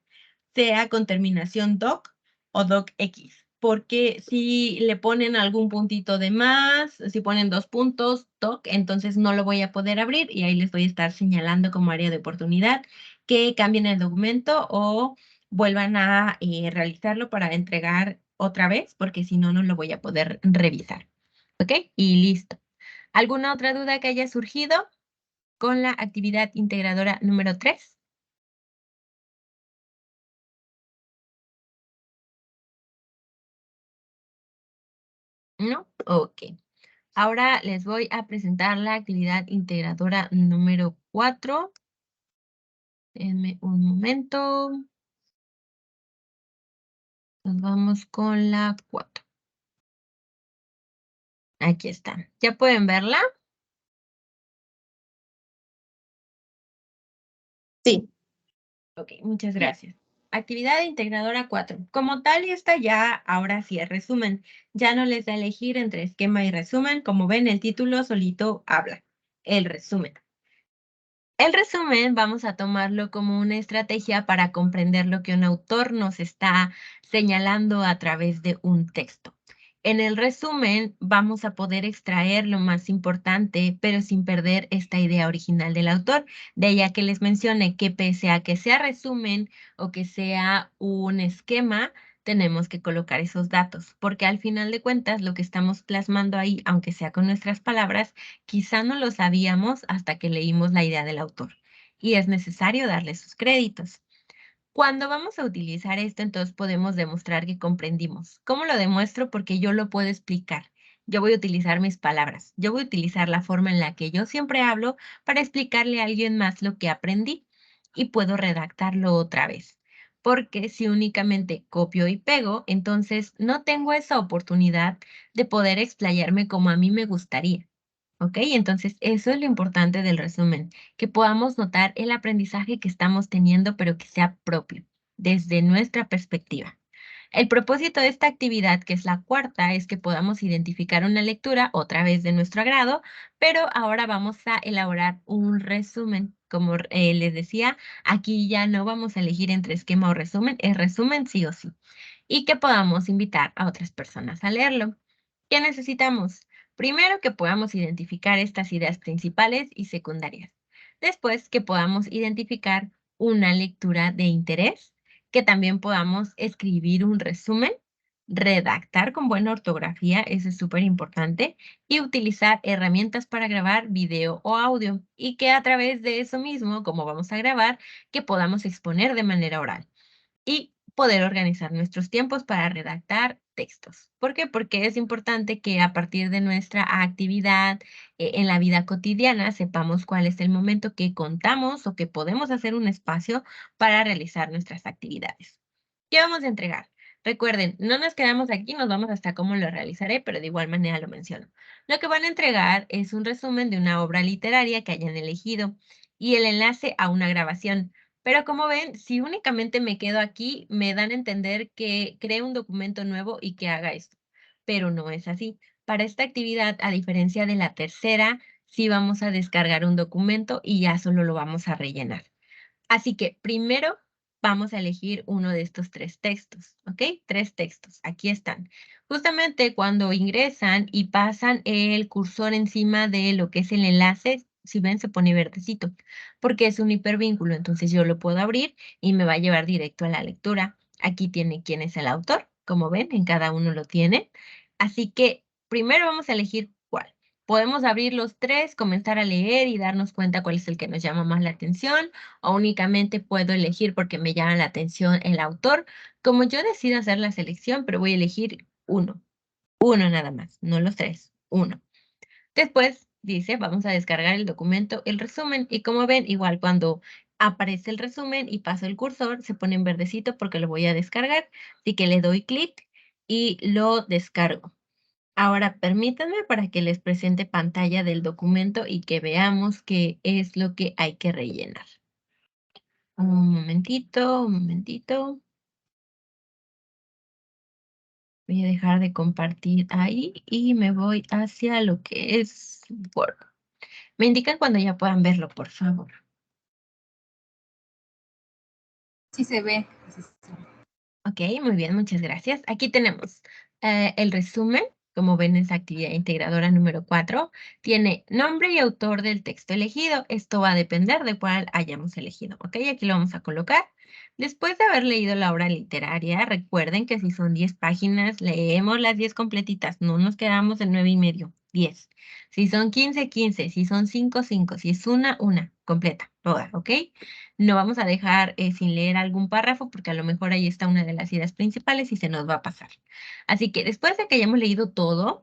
sea con terminación doc o docx, porque si le ponen algún puntito de más, si ponen 2 puntos, doc, entonces no lo voy a poder abrir y ahí les voy a estar señalando como área de oportunidad que cambien el documento o vuelvan a realizarlo para entregar otra vez, porque si no, no lo voy a poder revisar. ¿Ok? Y listo. ¿Alguna otra duda que haya surgido con la actividad integradora número 3? ¿No? Ok. Ahora les voy a presentar la actividad integradora número 4. Denme un momento. Nos vamos con la 4. Aquí están. ¿Ya pueden verla? Sí. Ok, muchas gracias. Actividad integradora 4. Como tal, y esta ya, ahora sí es resumen. Ya no les da a elegir entre esquema y resumen. Como ven, el título solito habla. El resumen. El resumen vamos a tomarlo como una estrategia para comprender lo que un autor nos está señalando a través de un texto. En el resumen vamos a poder extraer lo más importante, pero sin perder esta idea original del autor. De ahí a que les mencione que pese a que sea resumen o que sea un esquema, tenemos que colocar esos datos, porque al final de cuentas lo que estamos plasmando ahí, aunque sea con nuestras palabras, quizá no lo sabíamos hasta que leímos la idea del autor y es necesario darle sus créditos. Cuando vamos a utilizar esto, entonces podemos demostrar que comprendimos. ¿Cómo lo demuestro? Porque yo lo puedo explicar. Yo voy a utilizar mis palabras. Yo voy a utilizar la forma en la que yo siempre hablo para explicarle a alguien más lo que aprendí y puedo redactarlo otra vez. Porque si únicamente copio y pego, entonces no tengo esa oportunidad de poder explayarme como a mí me gustaría. ¿Ok? Entonces, eso es lo importante del resumen, que podamos notar el aprendizaje que estamos teniendo, pero que sea propio, desde nuestra perspectiva. El propósito de esta actividad, que es la cuarta, es que podamos identificar una lectura otra vez de nuestro agrado, pero ahora vamos a elaborar un resumen. Como les decía, aquí ya no vamos a elegir entre esquema o resumen, es resumen sí o sí. Y que podamos invitar a otras personas a leerlo. ¿Qué necesitamos? Primero, que podamos identificar estas ideas principales y secundarias. Después, que podamos identificar una lectura de interés, que también podamos escribir un resumen, redactar con buena ortografía, eso es súper importante, y utilizar herramientas para grabar video o audio, y que a través de eso mismo, como vamos a grabar, que podamos exponer de manera oral y poder organizar nuestros tiempos para redactar textos. ¿Por qué? Porque es importante que a partir de nuestra actividad en la vida cotidiana sepamos cuál es el momento que contamos o que podemos hacer un espacio para realizar nuestras actividades. ¿Qué vamos a entregar? Recuerden, no nos quedamos aquí, nos vamos hasta cómo lo realizaré, pero de igual manera lo menciono. Lo que van a entregar es un resumen de una obra literaria que hayan elegido y el enlace a una grabación. Pero como ven, si únicamente me quedo aquí, me dan a entender que cree un documento nuevo y que haga esto. Pero no es así. Para esta actividad, a diferencia de la tercera, sí vamos a descargar un documento y ya solo lo vamos a rellenar. Así que primero vamos a elegir uno de estos tres textos, ¿ok? Tres textos, aquí están. Justamente cuando ingresan y pasan el cursor encima de lo que es el enlace, si ven se pone verdecito, porque es un hipervínculo, entonces yo lo puedo abrir y me va a llevar directo a la lectura. Aquí tiene quién es el autor, como ven, en cada uno lo tiene. Así que primero vamos a elegir cuál. Podemos abrir los tres, comenzar a leer y darnos cuenta cuál es el que nos llama más la atención, o únicamente puedo elegir porque me llama la atención el autor. Como yo decido hacer la selección, pero voy a elegir uno nada más, no los tres, uno. Después dice, vamos a descargar el documento, el resumen, y como ven, igual cuando aparece el resumen y paso el cursor, se pone en verdecito porque lo voy a descargar, así que le doy clic y lo descargo. Ahora permítanme para que les presente pantalla del documento y que veamos qué es lo que hay que rellenar. Un momentito, un momentito. Voy a dejar de compartir ahí y me voy hacia lo que es Word. Me indican cuando ya puedan verlo, por favor. Sí se ve. Ok, muy bien, muchas gracias. Aquí tenemos el resumen. Como ven, es actividad integradora número 4. Tiene nombre y autor del texto elegido. Esto va a depender de cuál hayamos elegido. Ok, aquí lo vamos a colocar. Después de haber leído la obra literaria, recuerden que si son 10 páginas, leemos las 10 completitas. No nos quedamos en 9 y medio. 10. Si son 15, 15. Si son 5, 5. Si es una, completa, toda, ¿ok? No vamos a dejar sin leer algún párrafo porque a lo mejor ahí está una de las ideas principales y se nos va a pasar. Así que después de que hayamos leído todo,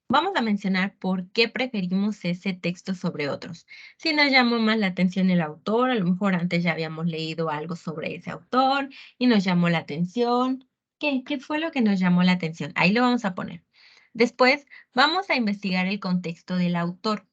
vamos a mencionar por qué preferimos ese texto sobre otros. Si nos llamó más la atención el autor, a lo mejor antes ya habíamos leído algo sobre ese autor y nos llamó la atención. ¿Qué fue lo que nos llamó la atención? Ahí lo vamos a poner. Después vamos a investigar el contexto del autor.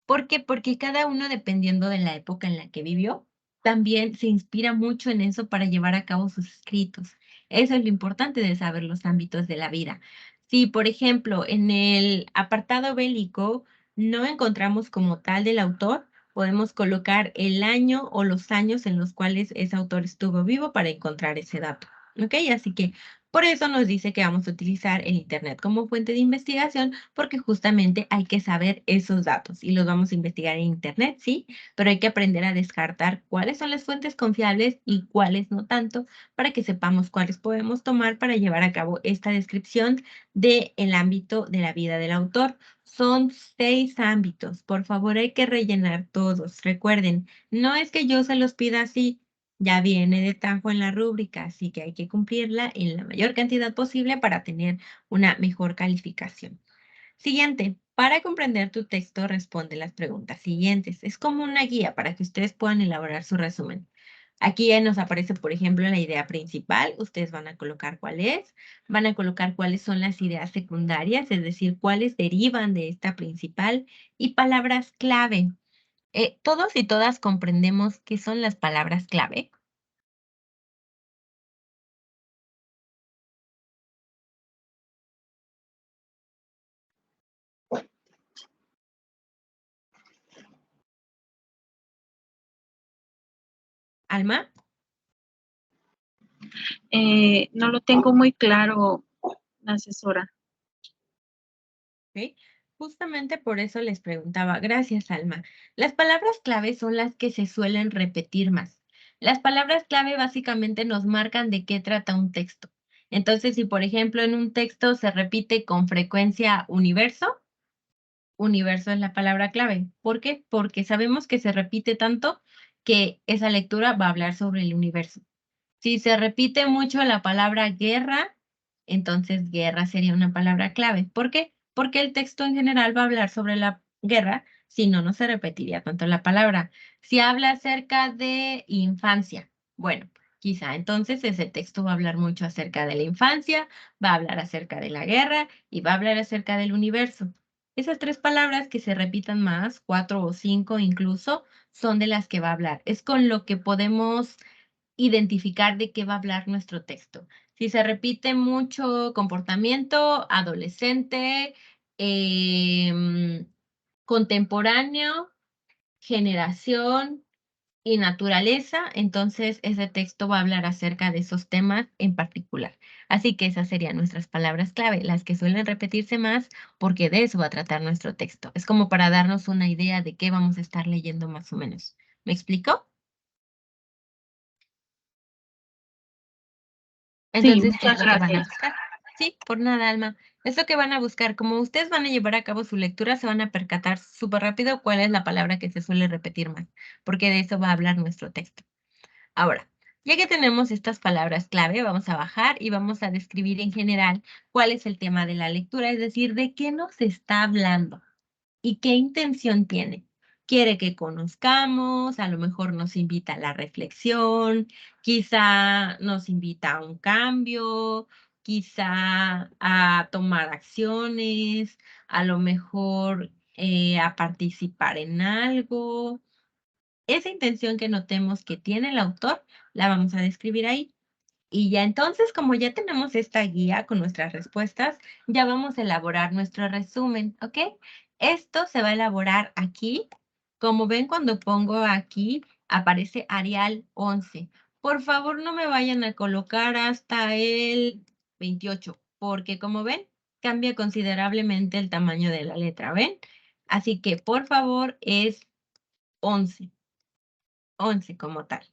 ¿Por qué? Porque cada uno, dependiendo de la época en la que vivió, también se inspira mucho en eso para llevar a cabo sus escritos. Eso es lo importante de saber los ámbitos de la vida. Si, por ejemplo, en el apartado bélico no encontramos como tal del autor, podemos colocar el año o los años en los cuales ese autor estuvo vivo para encontrar ese dato. ¿Ok? Así que por eso nos dice que vamos a utilizar el Internet como fuente de investigación, porque justamente hay que saber esos datos y los vamos a investigar en Internet, sí, pero hay que aprender a descartar cuáles son las fuentes confiables y cuáles no tanto, para que sepamos cuáles podemos tomar para llevar a cabo esta descripción del ámbito de la vida del autor. Son 6 ámbitos, por favor hay que rellenar todos. Recuerden, no es que yo se los pida así, Ya viene de tajo en la rúbrica, así que hay que cumplirla en la mayor cantidad posible para tener una mejor calificación. Siguiente, para comprender tu texto, responde las preguntas siguientes. Es como una guía para que ustedes puedan elaborar su resumen. Aquí ya nos aparece, por ejemplo, la idea principal. Ustedes van a colocar cuál es, van a colocar cuáles son las ideas secundarias, es decir, cuáles derivan de esta principal y palabras clave. ¿Todos y todas comprendemos qué son las palabras clave? ¿Alma? No lo tengo muy claro, asesora. ¿Ok? Justamente por eso les preguntaba. Gracias, Alma. Las palabras clave son las que se suelen repetir más. Las palabras clave básicamente nos marcan de qué trata un texto. Entonces, si por ejemplo en un texto se repite con frecuencia universo, universo es la palabra clave. ¿Por qué? Porque sabemos que se repite tanto que esa lectura va a hablar sobre el universo. Si se repite mucho la palabra guerra, entonces guerra sería una palabra clave. ¿Por qué? Porque el texto en general va a hablar sobre la guerra, si no, no se repetiría tanto la palabra. Si habla acerca de infancia, bueno, quizá entonces ese texto va a hablar mucho acerca de la infancia, va a hablar acerca de la guerra y va a hablar acerca del universo. Esas tres palabras que se repitan más, 4 o 5 incluso, son de las que va a hablar. Es con lo que podemos identificar de qué va a hablar nuestro texto. Si se repite mucho comportamiento, adolescente, contemporáneo, generación y naturaleza, entonces ese texto va a hablar acerca de esos temas en particular. Así que esas serían nuestras palabras clave, las que suelen repetirse más porque de eso va a tratar nuestro texto. Es como para darnos una idea de qué vamos a estar leyendo más o menos. ¿Me explico? Entonces, muchas es lo que van a gracias. buscar. Sí, por nada, Alma. Es lo que van a buscar. Como ustedes van a llevar a cabo su lectura, se van a percatar súper rápido cuál es la palabra que se suele repetir más, porque de eso va a hablar nuestro texto. Ahora, ya que tenemos estas palabras clave, vamos a bajar y vamos a describir en general cuál es el tema de la lectura, es decir, de qué nos está hablando y qué intención tiene. Quiere que conozcamos, a lo mejor nos invita a la reflexión, quizá nos invita a un cambio, quizá a tomar acciones, a lo mejor a participar en algo. Esa intención que notemos que tiene el autor, la vamos a describir ahí. Y ya entonces, como ya tenemos esta guía con nuestras respuestas, ya vamos a elaborar nuestro resumen, ¿ok? Esto se va a elaborar aquí. Como ven, cuando pongo aquí, aparece Arial 11. Por favor, no me vayan a colocar hasta el 28, porque como ven, cambia considerablemente el tamaño de la letra, ¿ven? Así que, por favor, es 11. 11 como tal.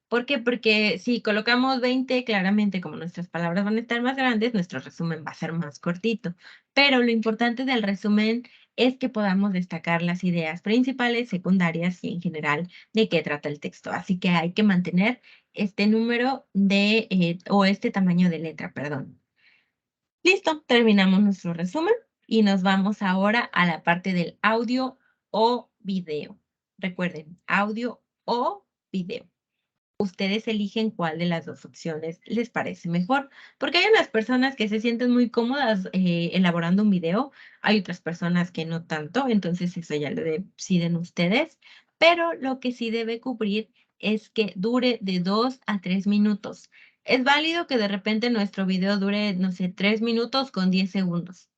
¿Por qué? Porque si colocamos 20, claramente como nuestras palabras van a estar más grandes, nuestro resumen va a ser más cortito. Pero lo importante del resumen es que podamos destacar las ideas principales, secundarias y en general de qué trata el texto. Así que hay que mantener este número de, o este tamaño de letra, perdón. Listo, terminamos nuestro resumen y nos vamos ahora a la parte del audio o video. Recuerden, audio o video. Ustedes eligen cuál de las dos opciones les parece mejor, porque hay unas personas que se sienten muy cómodas elaborando un video, hay otras personas que no tanto, entonces eso ya lo deciden ustedes, pero lo que sí debe cubrir es que dure de 2 a 3 minutos. Es válido que de repente nuestro video dure, no sé, 3 minutos con 10 segundos.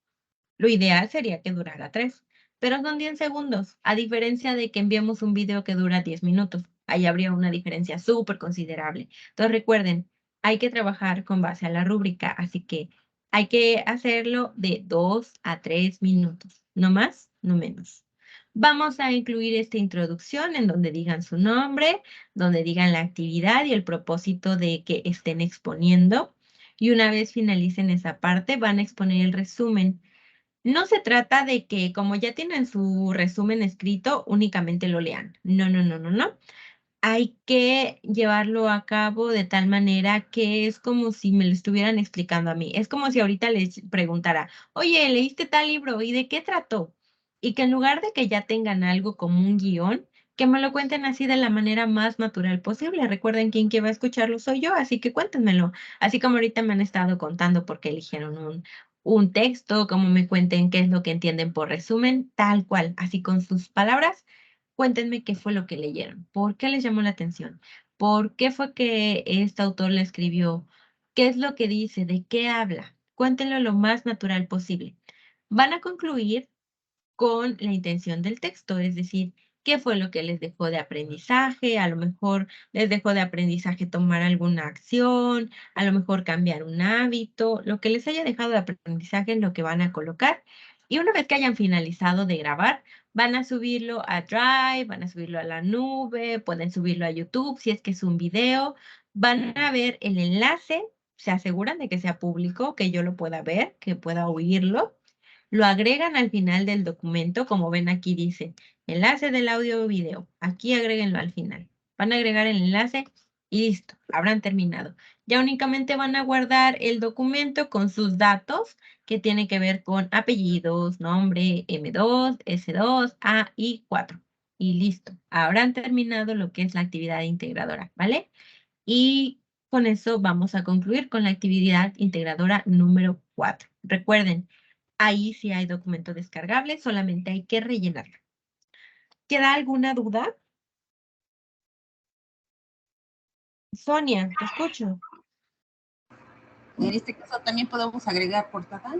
Lo ideal sería que durara 3, pero son 10 segundos, a diferencia de que enviemos un video que dura 10 minutos. Ahí habría una diferencia súper considerable. Entonces recuerden, hay que trabajar con base a la rúbrica, así que hay que hacerlo de 2 a 3 minutos, no más, no menos. Vamos a incluir esta introducción en donde digan su nombre, donde digan la actividad y el propósito de que estén exponiendo. Y una vez finalicen esa parte, van a exponer el resumen. No se trata de que como ya tienen su resumen escrito, únicamente lo lean. No, no, no, no, no. hay que llevarlo a cabo de tal manera que es como si me lo estuvieran explicando a mí. Es como si ahorita les preguntara, oye, ¿leíste tal libro? ¿Y de qué trató? Y que en lugar de que ya tengan algo como un guión, que me lo cuenten así de la manera más natural posible. Recuerden, quien que va a escucharlo soy yo, así que cuéntenmelo. Así como ahorita me han estado contando por qué eligieron un texto, como me cuenten qué es lo que entienden por resumen, tal cual, así con sus palabras. Cuéntenme qué fue lo que leyeron, por qué les llamó la atención, por qué fue que este autor le escribió, qué es lo que dice, de qué habla. Cuéntenlo lo más natural posible. Van a concluir con la intención del texto, es decir, qué fue lo que les dejó de aprendizaje, a lo mejor les dejó de aprendizaje tomar alguna acción, a lo mejor cambiar un hábito, lo que les haya dejado de aprendizaje es lo que van a colocar. Y una vez que hayan finalizado de grabar, van a subirlo a Drive, van a subirlo a la nube, pueden subirlo a YouTube si es que es un video, van a ver el enlace, se aseguran de que sea público, que yo lo pueda ver, que pueda oírlo. Lo agregan al final del documento, como ven aquí dice, enlace del audio o video. Aquí agréguenlo al final. Van a agregar el enlace y listo, habrán terminado. Ya únicamente van a guardar el documento con sus datos que tiene que ver con apellidos, nombre, M2, S2, A y 4. Y listo, habrán terminado lo que es la actividad integradora, ¿vale? Y con eso vamos a concluir con la actividad integradora número 4. Recuerden, ahí sí hay documento descargable, solamente hay que rellenarlo. ¿Queda alguna duda? Sonia, te escucho. En este caso también podemos agregar portada.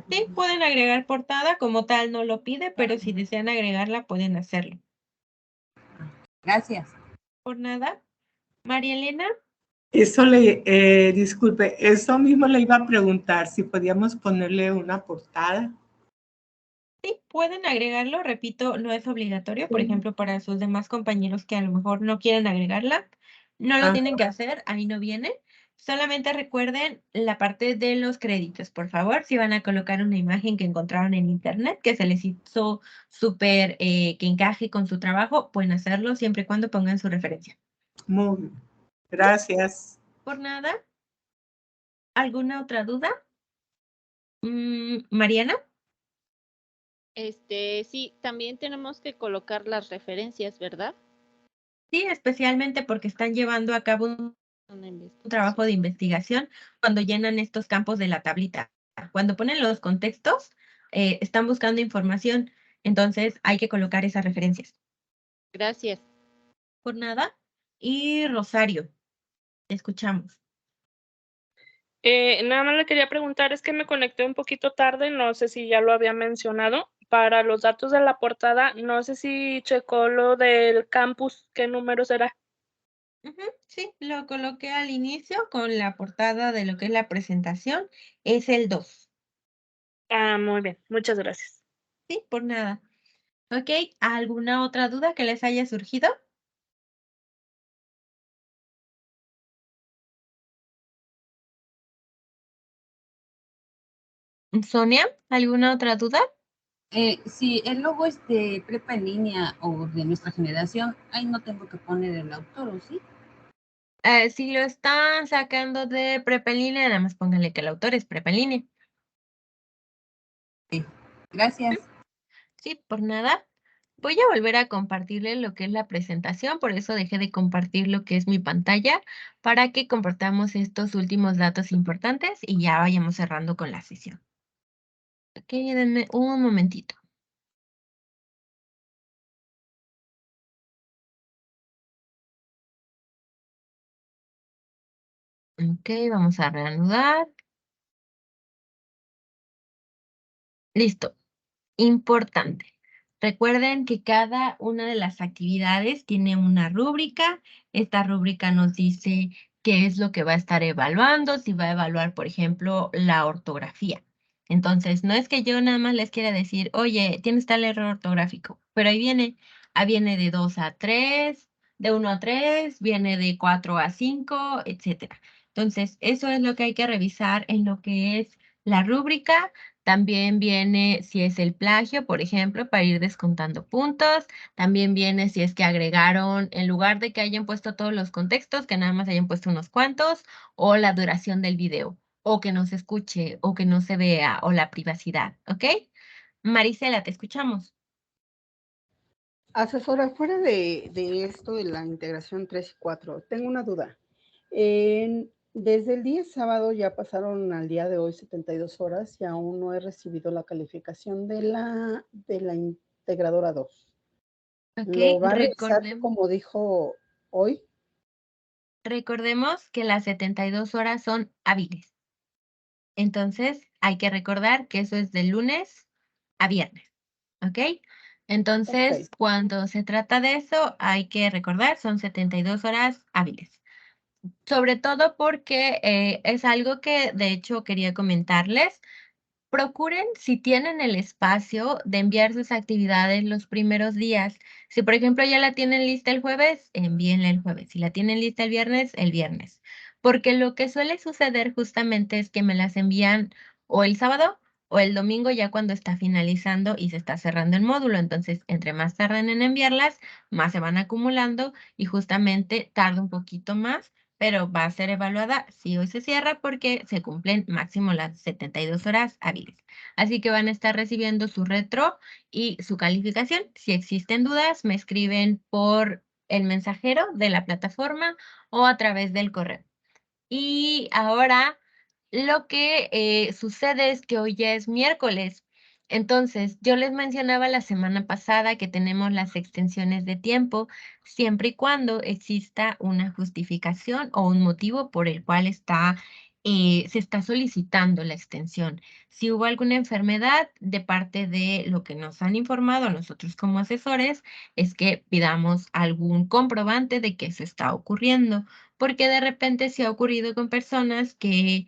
Sí, pueden agregar portada, como tal no lo pide, pero si desean agregarla pueden hacerlo. Gracias. Por nada. María Elena. Eso disculpe, eso mismo le iba a preguntar, si podíamos ponerle una portada. Sí, pueden agregarlo, repito, no es obligatorio, por ejemplo, para sus demás compañeros que a lo mejor no quieren agregarla, no lo tienen que hacer, ahí no viene. Solamente recuerden la parte de los créditos, por favor, si van a colocar una imagen que encontraron en internet, que se les hizo súper, que encaje con su trabajo, pueden hacerlo siempre y cuando pongan su referencia. Muy bien, gracias. Por nada. ¿Alguna otra duda? Mariana. Sí, también tenemos que colocar las referencias, ¿verdad? Sí, especialmente porque están llevando a cabo un trabajo de investigación cuando llenan estos campos de la tablita. Cuando ponen los contextos, están buscando información, entonces hay que colocar esas referencias. Gracias. Por nada. Y Rosario, te escuchamos. Nada más le quería preguntar, es que me conecté un poquito tarde, no sé si ya lo había mencionado. Para los datos de la portada, no sé si checó lo del campus, ¿qué número será? Sí, lo coloqué al inicio con la portada de lo que es la presentación, es el 2. Ah, muy bien, muchas gracias. Sí, por nada. Ok, ¿alguna otra duda que les haya surgido? Sonia, ¿alguna otra duda? Si el logo es de prepa en línea o de nuestra generación, ahí no tengo que poner el autor, ¿o sí? Si lo están sacando de prepa en línea, nada más pónganle que el autor es prepa en línea. Gracias. Sí, por nada. Voy a volver a compartirle lo que es la presentación, por eso dejé de compartir lo que es mi pantalla, para que compartamos estos últimos datos importantes y ya vayamos cerrando con la sesión. Ok, denme un momentito. Ok, vamos a reanudar. Listo. Importante. Recuerden que cada una de las actividades tiene una rúbrica. Esta rúbrica nos dice qué es lo que va a estar evaluando, si va a evaluar, por ejemplo, la ortografía. Entonces, no es que yo nada más les quiera decir, oye, tienes tal error ortográfico, pero ahí viene de 2 a 3, de 1 a 3, viene de 4 a 5, etcétera. Entonces, eso es lo que hay que revisar en lo que es la rúbrica, también viene si es el plagio, por ejemplo, para ir descontando puntos, también viene si es que agregaron, en lugar de que hayan puesto todos los contextos, que nada más hayan puesto unos cuantos, o la duración del video, o que no se escuche, o que no se vea, o la privacidad, ¿ok? Marisela, te escuchamos. Asesora, fuera de esto de la integración 3 y 4, tengo una duda. Desde el día sábado ya pasaron al día de hoy 72 horas y aún no he recibido la calificación de la integradora 2. Ok, ¿Lo va a revisar como dijo hoy? Recordemos que las 72 horas son hábiles. Entonces, hay que recordar que eso es de lunes a viernes, ¿ok? Entonces, cuando se trata de eso, hay que recordar, son 72 horas hábiles. Sobre todo porque es algo que, de hecho, quería comentarles. Procuren, si tienen el espacio, de enviar sus actividades los primeros días. Si, por ejemplo, ya la tienen lista el jueves, envíenla el jueves. Si la tienen lista el viernes. Porque lo que suele suceder justamente es que me las envían o el sábado o el domingo ya cuando está finalizando y se está cerrando el módulo. Entonces, entre más tarden en enviarlas, más se van acumulando y justamente tarda un poquito más, pero va a ser evaluada si hoy se cierra porque se cumplen máximo las 72 horas hábiles. Así que van a estar recibiendo su retro y su calificación. Si existen dudas, me escriben por el mensajero de la plataforma o a través del correo. Y ahora lo que sucede es que hoy ya es miércoles. Entonces, yo les mencionaba la semana pasada que tenemos las extensiones de tiempo siempre y cuando exista una justificación o un motivo por el cual se está solicitando la extensión. Si hubo alguna enfermedad de parte de lo que nos han informado nosotros como asesores, es que pidamos algún comprobante de que eso está ocurriendo, porque de repente se ha ocurrido con personas que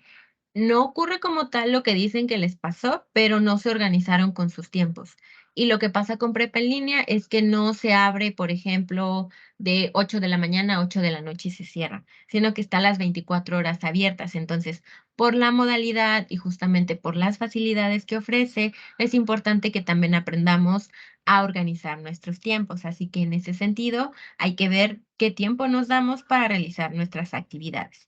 no ocurre como tal lo que dicen que les pasó, pero no se organizaron con sus tiempos. Y lo que pasa con prepa en línea es que no se abre, por ejemplo, de 8 de la mañana a 8 de la noche y se cierra, sino que está a las 24 horas abiertas. Entonces, por la modalidad y justamente por las facilidades que ofrece, es importante que también aprendamos a organizar nuestros tiempos. Así que en ese sentido, hay que ver qué tiempo nos damos para realizar nuestras actividades.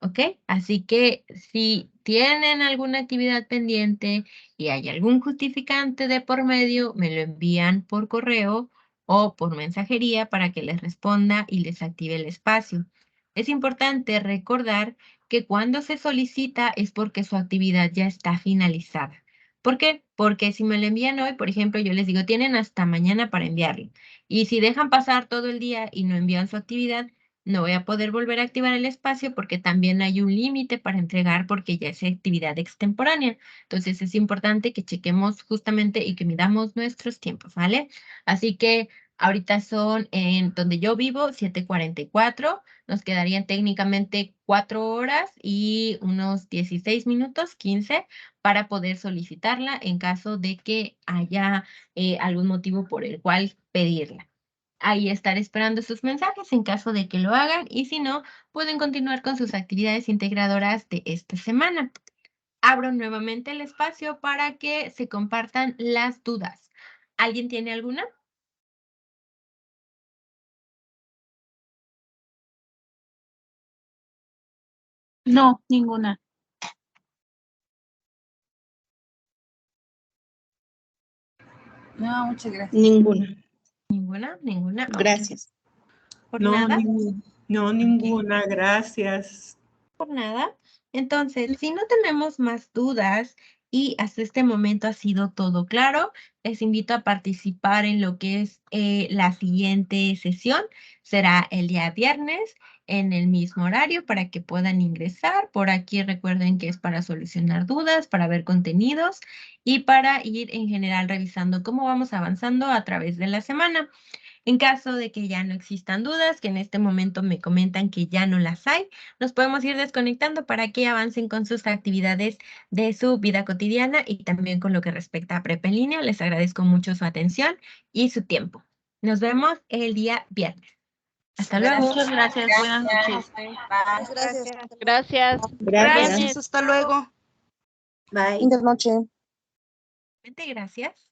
¿Ok? Así que si tienen alguna actividad pendiente y hay algún justificante de por medio, me lo envían por correo o por mensajería para que les responda y les active el espacio. Es importante recordar que cuando se solicita es porque su actividad ya está finalizada. ¿Por qué? Porque si me lo envían hoy, por ejemplo, yo les digo, tienen hasta mañana para enviarlo. Y si dejan pasar todo el día y no envían su actividad, no voy a poder volver a activar el espacio porque también hay un límite para entregar porque ya es actividad extemporánea. Entonces es importante que chequemos justamente y que midamos nuestros tiempos, ¿vale? Así que ahorita son en donde yo vivo, 7:44. Nos quedarían técnicamente 4 horas y unos 16 minutos, 15, para poder solicitarla en caso de que haya algún motivo por el cual pedirla. Ahí estar esperando sus mensajes en caso de que lo hagan y si no, pueden continuar con sus actividades integradoras de esta semana. Abro nuevamente el espacio para que se compartan las dudas. ¿Alguien tiene alguna? No, ninguna. No, muchas gracias. Ninguna. Ninguna. Gracias. ¿Por No, nada? no, ninguna, gracias. Por nada. Entonces, si no tenemos más dudas y hasta este momento ha sido todo claro, les invito a participar en lo que es la siguiente sesión. Será el día viernes en el mismo horario para que puedan ingresar. Por aquí recuerden que es para solucionar dudas, para ver contenidos y para ir en general revisando cómo vamos avanzando a través de la semana. En caso de que ya no existan dudas, que en este momento me comentan que ya no las hay, nos podemos ir desconectando para que avancen con sus actividades de su vida cotidiana y también con lo que respecta a prepa en línea. Les agradezco mucho su atención y su tiempo. Nos vemos el día viernes. Hasta luego. Muchas gracias. Buenas noches. Gracias. Gracias. Gracias. Hasta luego. Bye. Linda noche. Gracias.